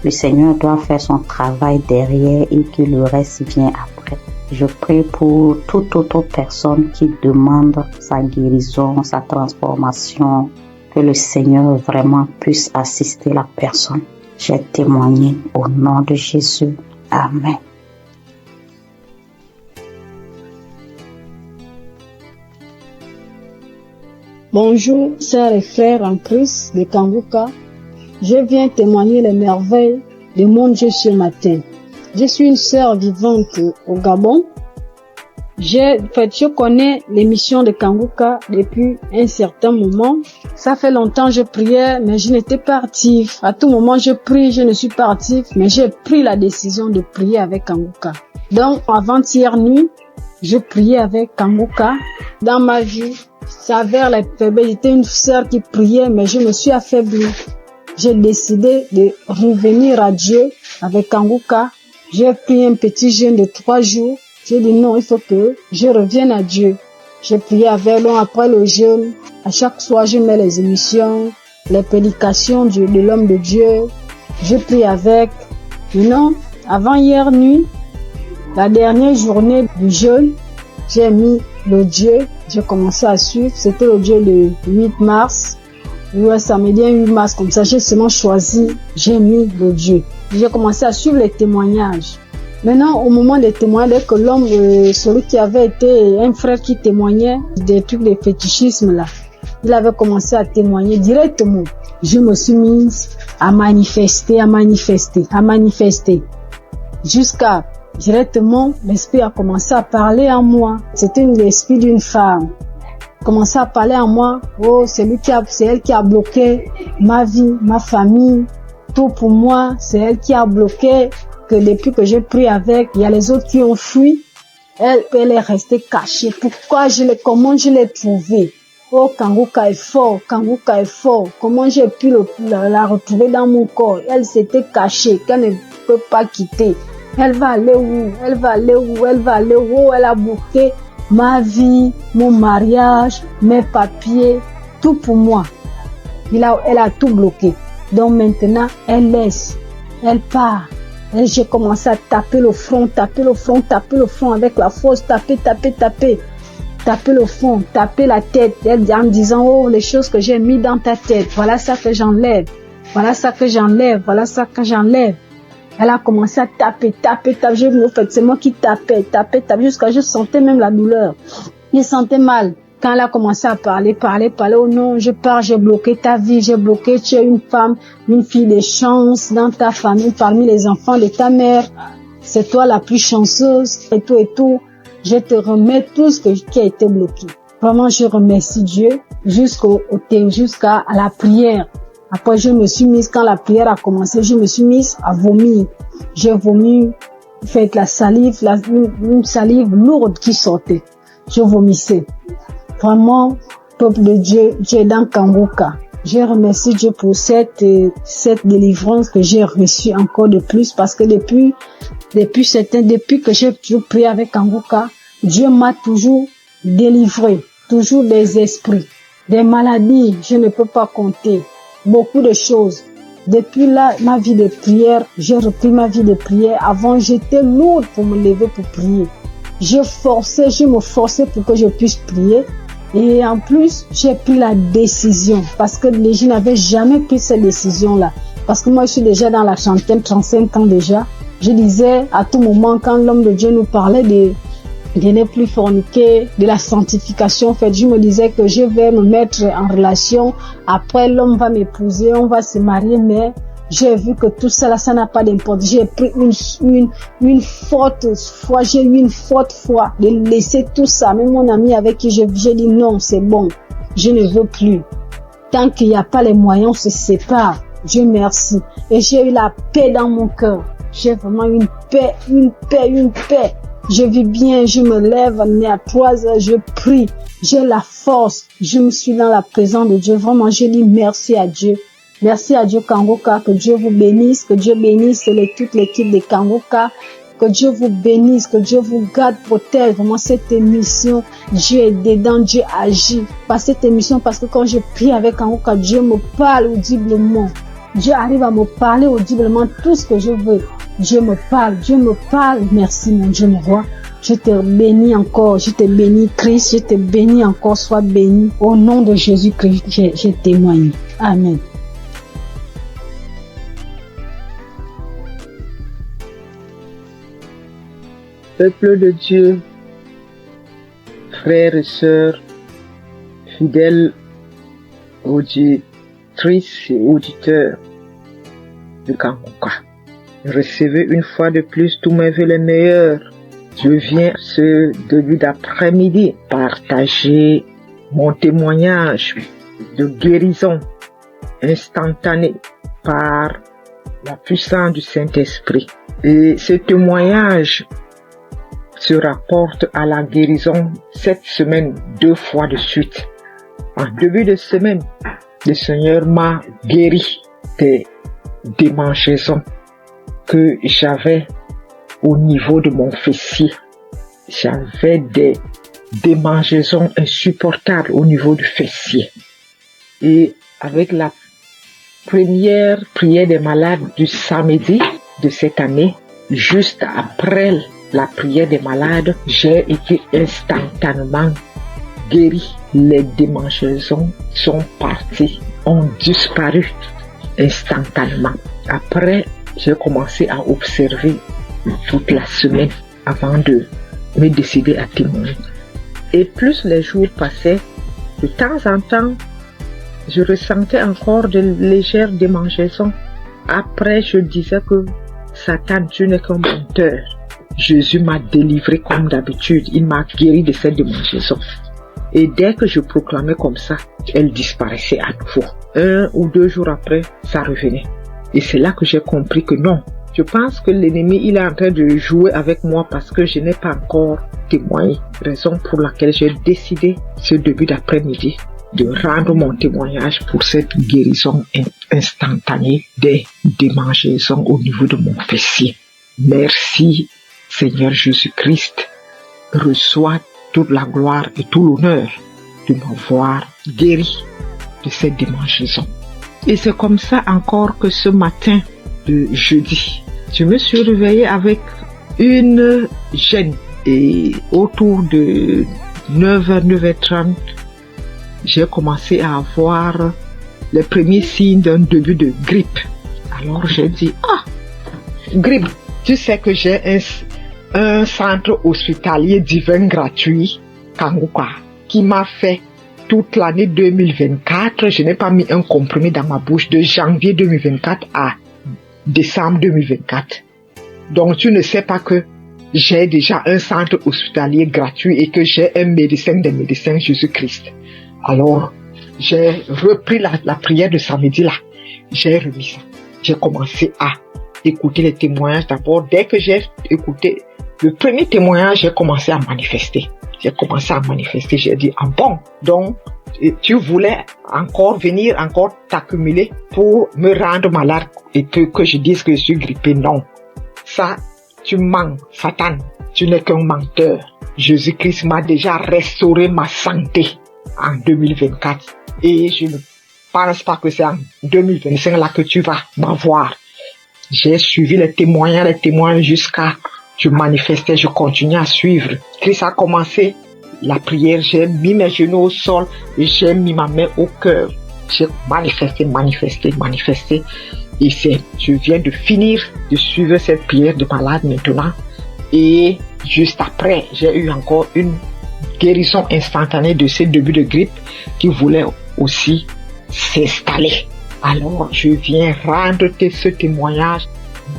Speaker 18: le Seigneur doit faire son travail derrière et que le reste vient après. Je prie pour toute autre personne qui demande sa guérison, sa transformation, que le Seigneur vraiment puisse assister la personne. J'ai témoigné au nom de Jésus. Amen.
Speaker 19: Bonjour, sœurs et frères en Christ de Kambuka. Je viens témoigner les merveilles de mon Dieu ce matin. Je suis une sœur vivante au Gabon. Je connais l'émission de Kambuka depuis un certain moment. Ça fait longtemps que je priais, mais je n'étais pas active. À tout moment, je prie, je ne suis pas active, mais j'ai pris la décision de prier avec Kambuka. Donc, avant-hier nuit, je priais avec Kambuka. Dans ma vie, ça vers les faiblesses. J'étais une sœur qui priait, mais je me suis affaiblie. J'ai décidé de revenir à Dieu avec Kambuka. J'ai pris un petit jeûne de 3 jours. J'ai dit non, il faut que je revienne à Dieu. J'ai prié avec l'homme après le jeûne. À chaque soir, je mets les émissions, les prédications de l'homme de Dieu. Je prie avec. Maintenant, avant hier nuit, la dernière journée du jeûne, j'ai mis le Dieu. J'ai commencé à suivre. C'était le Dieu le 8 mars. Ouais, samedi 8 mars, comme ça, j'ai seulement choisi. J'ai mis le Dieu. J'ai commencé à suivre les témoignages. Maintenant, au moment des témoignages, dès que l'homme, celui qui avait été un frère qui témoignait des trucs de fétichisme là, il avait commencé à témoigner directement. Je me suis mise à manifester. Jusqu'à directement, l'esprit a commencé à parler en moi. C'était l'esprit d'une femme. Commençait à parler en moi. Oh, c'est elle qui a bloqué ma vie, ma famille. Tout pour moi, c'est elle qui a bloqué, que depuis que j'ai pris avec, il y a les autres qui ont fui. Elle est restée cachée. Comment je l'ai trouvée? Oh, Kanguka est fort, Kanguka est fort. Comment j'ai pu la retrouver dans mon corps? Elle s'était cachée, qu'elle ne peut pas quitter. Elle va aller où? Elle va aller où? Elle va aller où? Elle a bloqué ma vie, mon mariage, mes papiers, tout pour moi. Elle a tout bloqué. Donc maintenant, elle laisse, elle part. Et j'ai commencé à taper le front avec la force, taper le front, taper la tête, en disant, oh, les choses que j'ai mis dans ta tête, voilà ça que j'enlève, voilà ça que j'enlève, voilà ça que j'enlève. Elle a commencé à taper. C'est moi qui tapais, jusqu'à je sentais même la douleur. Je sentais mal. Quand elle a commencé à parler, oh non, je pars, j'ai bloqué ta vie, tu es une femme, une fille de chance dans ta famille, parmi les enfants de ta mère. C'est toi la plus chanceuse, et tout. Je te remets tout ce qui a été bloqué. Vraiment, je remercie Dieu jusqu'à la prière. Après, je me suis mise, quand la prière a commencé, je me suis mise à vomir. J'ai vomi, fait la salive, une salive lourde qui sortait. Je vomissais. Vraiment, peuple de Dieu, Dieu est dans Kanguka. Je remercie Dieu pour cette délivrance que j'ai reçue encore de plus, parce que depuis que j'ai toujours prié avec Kanguka, Dieu m'a toujours délivré, toujours des esprits, des maladies, je ne peux pas compter, beaucoup de choses. Depuis là, ma vie de prière, j'ai repris ma vie de prière. Avant, j'étais lourde pour me lever pour prier. Je me forçais pour que je puisse prier. Et en plus, j'ai pris la décision, parce que je n'avais jamais pris cette décision-là. Parce que moi, je suis déjà dans la trentaine, 35 ans déjà. Je disais à tout moment, quand l'homme de Dieu nous parlait de ne plus forniquer, de la sanctification, en fait, je me disais que je vais me mettre en relation. Après, l'homme va m'épouser, on va se marier, mais j'ai vu que tout ça, là, ça n'a pas d'importance. J'ai pris une forte foi, j'ai eu une forte foi de laisser tout ça. Même mon ami avec qui j'ai dit non, c'est bon, je ne veux plus. Tant qu'il n'y a pas les moyens, on se sépare. Dieu merci. Et j'ai eu la paix dans mon cœur. J'ai vraiment une paix. Je vis bien, je me lève à 3 heures, je prie. J'ai la force. Je me suis dans la présence de Dieu. Vraiment, je dis merci à Dieu. Merci à Dieu Kanguka, que Dieu vous bénisse, que Dieu bénisse toute l'équipe de Kanguka, que Dieu vous bénisse, que Dieu vous garde, protège vraiment cette émission. Dieu est dedans, Dieu agit par cette émission, parce que quand je prie avec Kanguka, Dieu me parle audiblement. Dieu arrive à me parler audiblement tout ce que je veux. Dieu me parle. Merci mon Dieu, mon roi. Je te bénis encore, je te bénis Christ, je te bénis encore, sois béni. Au nom de Jésus-Christ, je témoigne. Amen.
Speaker 16: Peuple de Dieu, frères et sœurs, fidèles auditrices et auditeurs de Kanguka, recevez une fois de plus tous mes vœux les meilleurs. Je viens ce début d'après-midi partager mon témoignage de guérison instantanée par la puissance du Saint-Esprit. Et ce témoignage se rapporte à la guérison cette semaine 2 fois de suite. En début de semaine, le Seigneur m'a guéri des démangeaisons que j'avais au niveau de mon fessier. J'avais des démangeaisons insupportables au niveau du fessier. Et avec la première prière des malades du samedi de cette année, juste après la prière des malades, j'ai été instantanément guéri. Les démangeaisons sont parties, ont disparu instantanément. Après, j'ai commencé à observer toute la semaine avant de me décider à témoigner. Et plus les jours passaient, de temps en temps, je ressentais encore de légères démangeaisons. Après, je disais que Satan, tu n'es qu'un menteur. Jésus m'a délivré comme d'habitude. Il m'a guéri de cette démangeaison. Et dès que je proclamais comme ça, elle disparaissait à nouveau. 1 ou 2 jours après, ça revenait. Et c'est là que j'ai compris que non. Je pense que l'ennemi, il est en train de jouer avec moi parce que je n'ai pas encore témoigné. Raison pour laquelle j'ai décidé ce début d'après-midi de rendre mon témoignage pour cette guérison instantanée des démangeaisons au niveau de mon fessier. Merci Seigneur Jésus-Christ. Reçois toute la gloire et tout l'honneur de m'avoir guéri de cette démangeaison. Et c'est comme ça encore que ce matin de jeudi, je me suis réveillée avec une gêne et autour de 9h, 9h30, j'ai commencé à avoir les premiers signes d'un début de grippe. Alors j'ai dit, grippe, tu sais que j'ai un centre hospitalier divin gratuit, Kanguka, qui m'a fait toute l'année 2024. Je n'ai pas mis un comprimé dans ma bouche de janvier 2024 à décembre 2024. Donc tu ne sais pas que j'ai déjà un centre hospitalier gratuit et que j'ai un médecin des médecins, Jésus-Christ. Alors, j'ai repris la prière de samedi là. J'ai remis ça. J'ai commencé à écouter les témoignages d'abord. Dès que j'ai écouté le premier témoignage, j'ai commencé à manifester. J'ai dit, bon, donc tu voulais encore venir, encore t'accumuler pour me rendre malade et que je dise que je suis grippé. Non, ça, tu mens, Satan, tu n'es qu'un menteur. Jésus-Christ m'a déjà restauré ma santé en 2024 et je ne pense pas que c'est en 2025 là que tu vas m'avoir. J'ai suivi les témoignages jusqu'à je manifestais, je continuais à suivre. Christ a commencé la prière, j'ai mis mes genoux au sol et j'ai mis ma main au cœur. J'ai manifesté. Et je viens de finir de suivre cette prière de malade maintenant. Et juste après, j'ai eu encore une guérison instantanée de ce début de grippe qui voulait aussi s'installer. Alors, je viens rendre ce témoignage.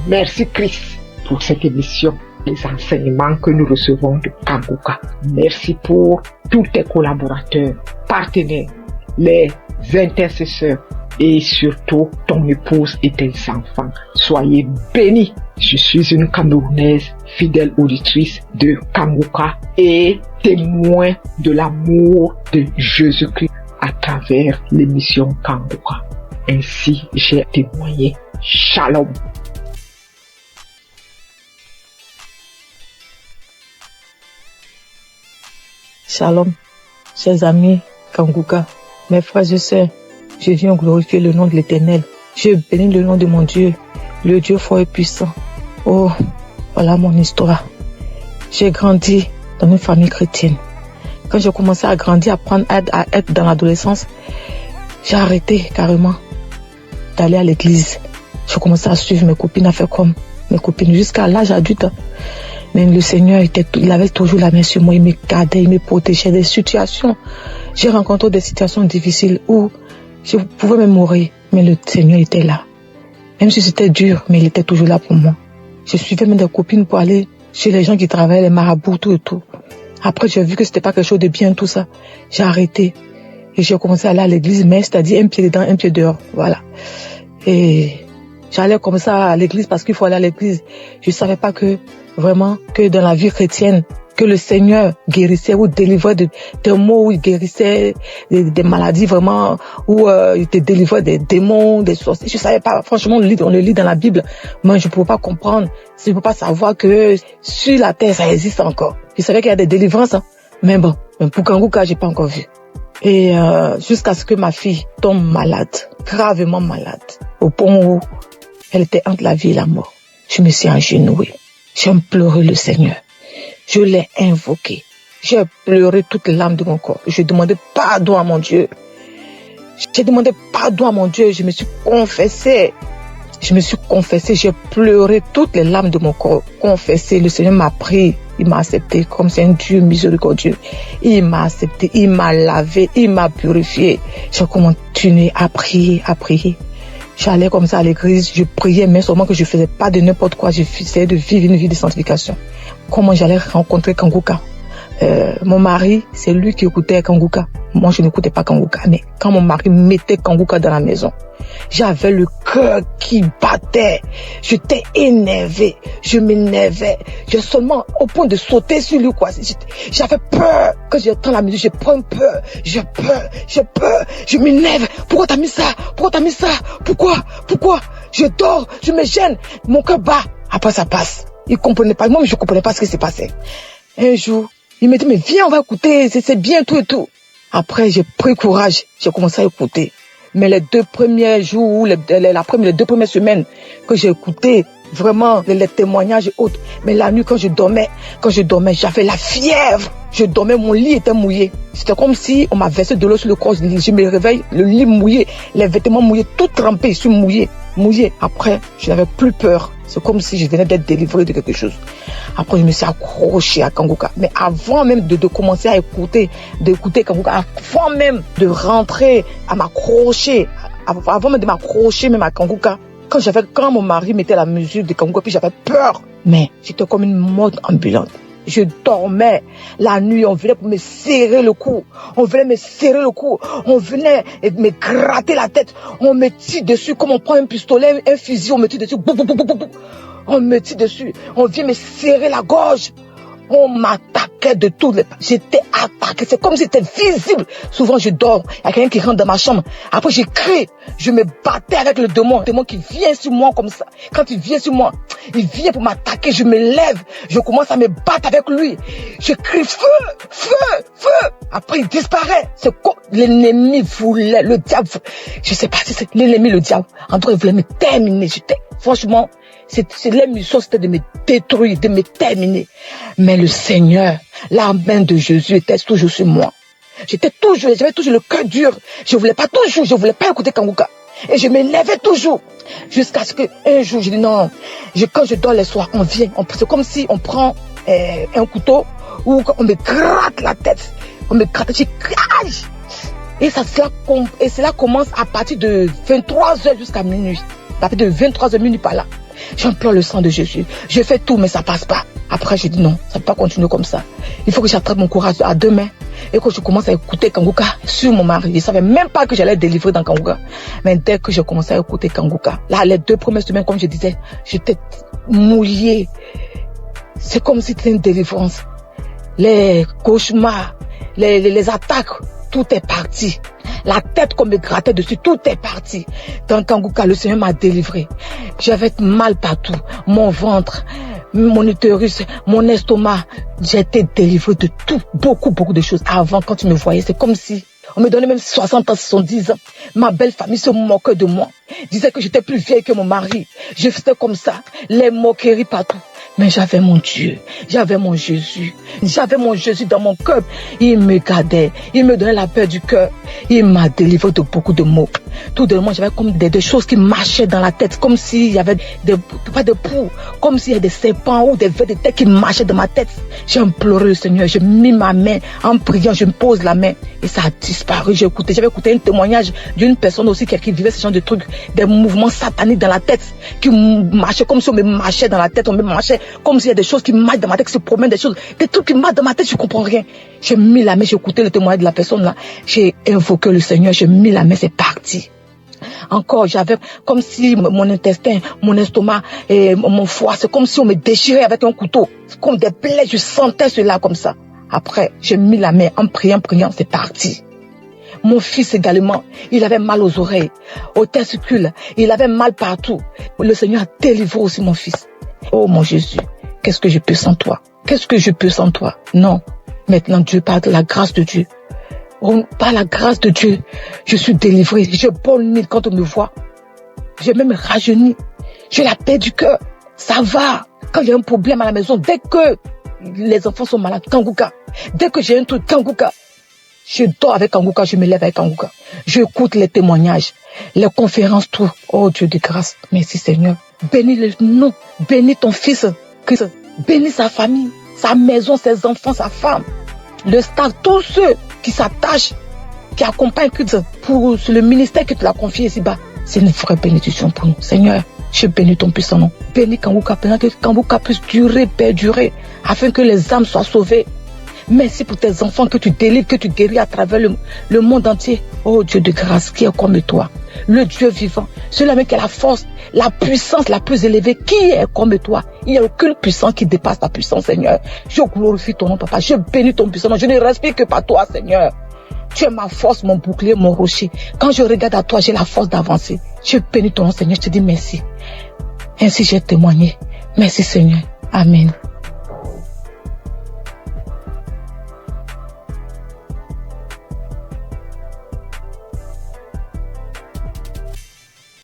Speaker 16: Merci Christ pour cette émission, les enseignements que nous recevons de Kanguka. Merci pour tous tes collaborateurs, partenaires, les intercesseurs et surtout ton épouse et tes enfants. Soyez bénis. Je suis une Camerounaise, fidèle auditrice de Kanguka et témoin de l'amour de Jésus-Christ à travers l'émission Kanguka. Ainsi, j'ai témoigné. Shalom.
Speaker 6: Shalom, chers amis Kanguka, mes frères et sœurs, je viens glorifier le nom de l'Éternel. Je bénis le nom de mon Dieu, le Dieu fort et puissant. Oh, voilà mon histoire. J'ai grandi dans une famille chrétienne. Quand j'ai commencé à grandir, à être dans l'adolescence, j'ai arrêté carrément d'aller à l'église. J'ai commencé à suivre mes copines, à faire comme mes copines jusqu'à l'âge adulte. Mais le Seigneur il avait toujours la main sur moi, il me gardait, il me protégeait des situations. J'ai rencontré des situations difficiles où je pouvais même mourir, mais le Seigneur était là. Même si c'était dur, mais il était toujours là pour moi. Je suivais même des copines pour aller chez les gens qui travaillaient, les marabouts, tout et tout. Après, j'ai vu que c'était pas quelque chose de bien, tout ça. J'ai arrêté. Et j'ai commencé à aller à l'église, mais c'est-à-dire un pied dedans, un pied dehors. Voilà. Et j'allais comme ça à l'église parce qu'il faut aller à l'église. Je savais pas que, vraiment, que dans la vie chrétienne, que le Seigneur guérissait ou délivrait des maux, où il guérissait des maladies vraiment, où il te délivrait des démons, des sorciers. Je savais pas, franchement, on le lit dans la Bible. Moi, je ne pouvais pas comprendre, je ne pouvais pas savoir que sur la terre, ça existe encore. Je savais qu'il y a des délivrances, hein. Mais bon, pour Kanguka, j'ai pas encore vu. Et jusqu'à ce que ma fille tombe malade, gravement malade, au point où elle était entre la vie et la mort. Je me suis agenouillée. J'ai pleuré le Seigneur. Je l'ai invoqué. J'ai pleuré toutes les larmes de mon corps. Je demandais pardon à mon Dieu. J'ai demandé pardon à mon Dieu. Je me suis confessée. J'ai pleuré toutes les larmes de mon corps. Confessé. Le Seigneur m'a pris. Il m'a accepté comme c'est un Dieu miséricordieux. Il m'a accepté. Il m'a lavé. Il m'a purifié. J'ai continué à prier, à prier. J'allais comme ça à l'église, je priais, mais seulement que je faisais pas de n'importe quoi. J'essayais de vivre une vie de sanctification. Comment j'allais rencontrer Kanguka? mon mari, c'est lui qui écoutait Kanguka. Moi, je n'écoutais pas Kanguka. Mais quand mon mari mettait Kanguka dans la maison, j'avais le cœur qui battait. J'étais énervé. Je m'énervais. J'ai seulement au point de sauter sur lui, quoi. J'avais peur. Quand j'entends la musique, j'ai peur. J'ai peur. Je m'énerve. Pourquoi t'as mis ça? Pourquoi? Je dors. Je me gêne. Mon cœur bat. Après, ça passe. Il comprenait pas. Moi, je comprenais pas ce qui s'est passé. Un jour, il me dit, mais viens, on va écouter. C'est bien, tout et tout. Après, j'ai pris courage. J'ai commencé à écouter. Mais les 2 premiers jours, les 2 premières semaines que j'ai écouté, vraiment, les témoignages et autres. Mais la nuit, quand je dormais, j'avais la fièvre. Je dormais, mon lit était mouillé. C'était comme si on m'a versé de l'eau sur le corps. Je me réveille, le lit mouillé, les vêtements mouillés, tout trempé, je suis mouillé. Après, je n'avais plus peur. C'est comme si je venais d'être délivré de quelque chose. Après, je me suis accroché à Kanguka. Mais avant même de commencer à d'écouter Kanguka, avant même de rentrer à m'accrocher, avant même de m'accrocher même à Kanguka, quand mon mari mettait la musique de Kanguka, puis j'avais peur. Mais j'étais comme une mort ambulante. Je dormais. La nuit, on venait pour me serrer le cou. On venait me gratter la tête. On me tire dessus comme on prend un pistolet, un fusil, on me tire dessus. On me tire dessus. On vient me serrer la gorge. On m'attaquait de tous les... J'étais attaqué. C'est comme si c'était visible. Souvent, je dors. Il y a quelqu'un qui rentre dans ma chambre. Après, je crie. Je me battais avec le démon qui vient sur moi comme ça. Quand il vient sur moi, il vient pour m'attaquer. Je me lève. Je commence à me battre avec lui. Je crie feu. Après, il disparaît. C'est comme l'ennemi voulait, le diable. Je sais pas si c'est l'ennemi, le diable. En tout cas, il voulait me terminer. Franchement, l'émission, c'était de me détruire, de me terminer. Mais le Seigneur, la main de Jésus était toujours sur moi. J'avais toujours le cœur dur. Je voulais pas écouter Kanguka. Et je m'énervais toujours. Jusqu'à ce qu'un jour, je dis non. Quand je dors les soirs, on vient. C'est comme si on prend un couteau ou on me gratte la tête. Je crache. Et cela commence à partir de 23h jusqu'à minuit. À partir de 23h minuit par là. J'implore le sang de Jésus. Je fais tout, mais ça passe pas. Après, j'ai dit non, ça ne peut pas continuer comme ça. Il faut que j'attrape mon courage à 2 mains et que je commence à écouter Kanguka sur mon mari. Je ne savais même pas que j'allais être délivrée dans Kanguka. Mais dès que j'ai commencé à écouter Kanguka, là, les 2 premières semaines, comme je disais, j'étais mouillée. C'est comme si c'était une délivrance. Les cauchemars, les attaques, tout est parti. La tête qu'on me grattait dessus, tout est parti. Dans Kanguka, le Seigneur m'a délivré. J'avais mal partout. Mon ventre, mon utérus, mon estomac. J'ai été délivré de tout. Beaucoup de choses. Avant, quand tu me voyais, c'est comme si on me donnait même 60 ans, 70 ans. Ma belle famille se moquait de moi. Disait que j'étais plus vieille que mon mari. Je faisais comme ça. Les moqueries partout. Mais j'avais mon Dieu, j'avais mon Jésus dans mon cœur. Il me gardait, il me donnait la paix du cœur. Il m'a délivré de beaucoup de maux. Tout de moi, j'avais comme des choses qui marchaient dans la tête, comme s'il y avait pas de poux, comme s'il y avait des serpents ou des vers de tête qui marchaient dans ma tête. J'ai imploré le Seigneur, j'ai mis ma main en priant, je me pose la main et ça a disparu. J'avais écouté un témoignage d'une personne aussi qui vivait ce genre de trucs, des mouvements sataniques dans la tête, qui marchaient comme si on me marchait dans la tête, on me marchait comme s'il y a des choses qui marchent dans ma tête, qui se promènent, des trucs qui marchent dans ma tête, je comprends rien. J'ai mis la main, j'ai écouté le témoignage de la personne là, j'ai invoqué le Seigneur, j'ai mis la main, c'est parti. Encore, j'avais comme si mon intestin, mon estomac et mon foie, c'est comme si on me déchirait avec un couteau. C'est comme des plaies, je sentais cela comme ça. Après, j'ai mis la main en priant, c'est parti. Mon fils également, il avait mal aux oreilles, aux testicules, il avait mal partout. Le Seigneur a délivré aussi mon fils. Oh mon Jésus, qu'est-ce que je peux sans toi? Qu'est-ce que je peux sans toi? Non, maintenant Dieu, par la grâce de Dieu. Par la grâce de Dieu, je suis délivré. Je bonne mille quand on me voit. J'ai même rajeuni. J'ai la paix du cœur. Ça va. Quand il y a un problème à la maison, dès que les enfants sont malades, Kanguka. Dès que j'ai un truc, Kanguka. Je dors avec Kanguka, je me lève avec Kanguka. J'écoute les témoignages, les conférences, tout. Oh Dieu de grâce. Merci Seigneur. Bénis le nom. Bénis ton fils. Bénis sa famille, sa maison, ses enfants, sa femme. Le staff, tous ceux qui s'attachent, qui accompagnent pour le ministère que tu l'as confié ici-bas. C'est une vraie bénédiction pour nous. Seigneur, je bénis ton puissant nom. Bénis Kanguka, que Kanguka puisse durer, perdurer, afin que les âmes soient sauvées.
Speaker 20: Merci pour tes enfants que tu délivres, que tu guéris à travers le monde entier. Oh Dieu de grâce, qui est comme toi? Le Dieu vivant, celui qui a la force, la puissance la plus élevée, qui est comme toi? Il n'y a aucune puissance qui dépasse ta puissance, Seigneur. Je glorifie ton nom, Papa. Je bénis ton puissant nom. Je ne respire que par toi, Seigneur. Tu es ma force, mon bouclier, mon rocher. Quand je regarde à toi, j'ai la force d'avancer. Je bénis ton nom, Seigneur. Je te dis merci. Ainsi j'ai témoigné. Merci, Seigneur. Amen.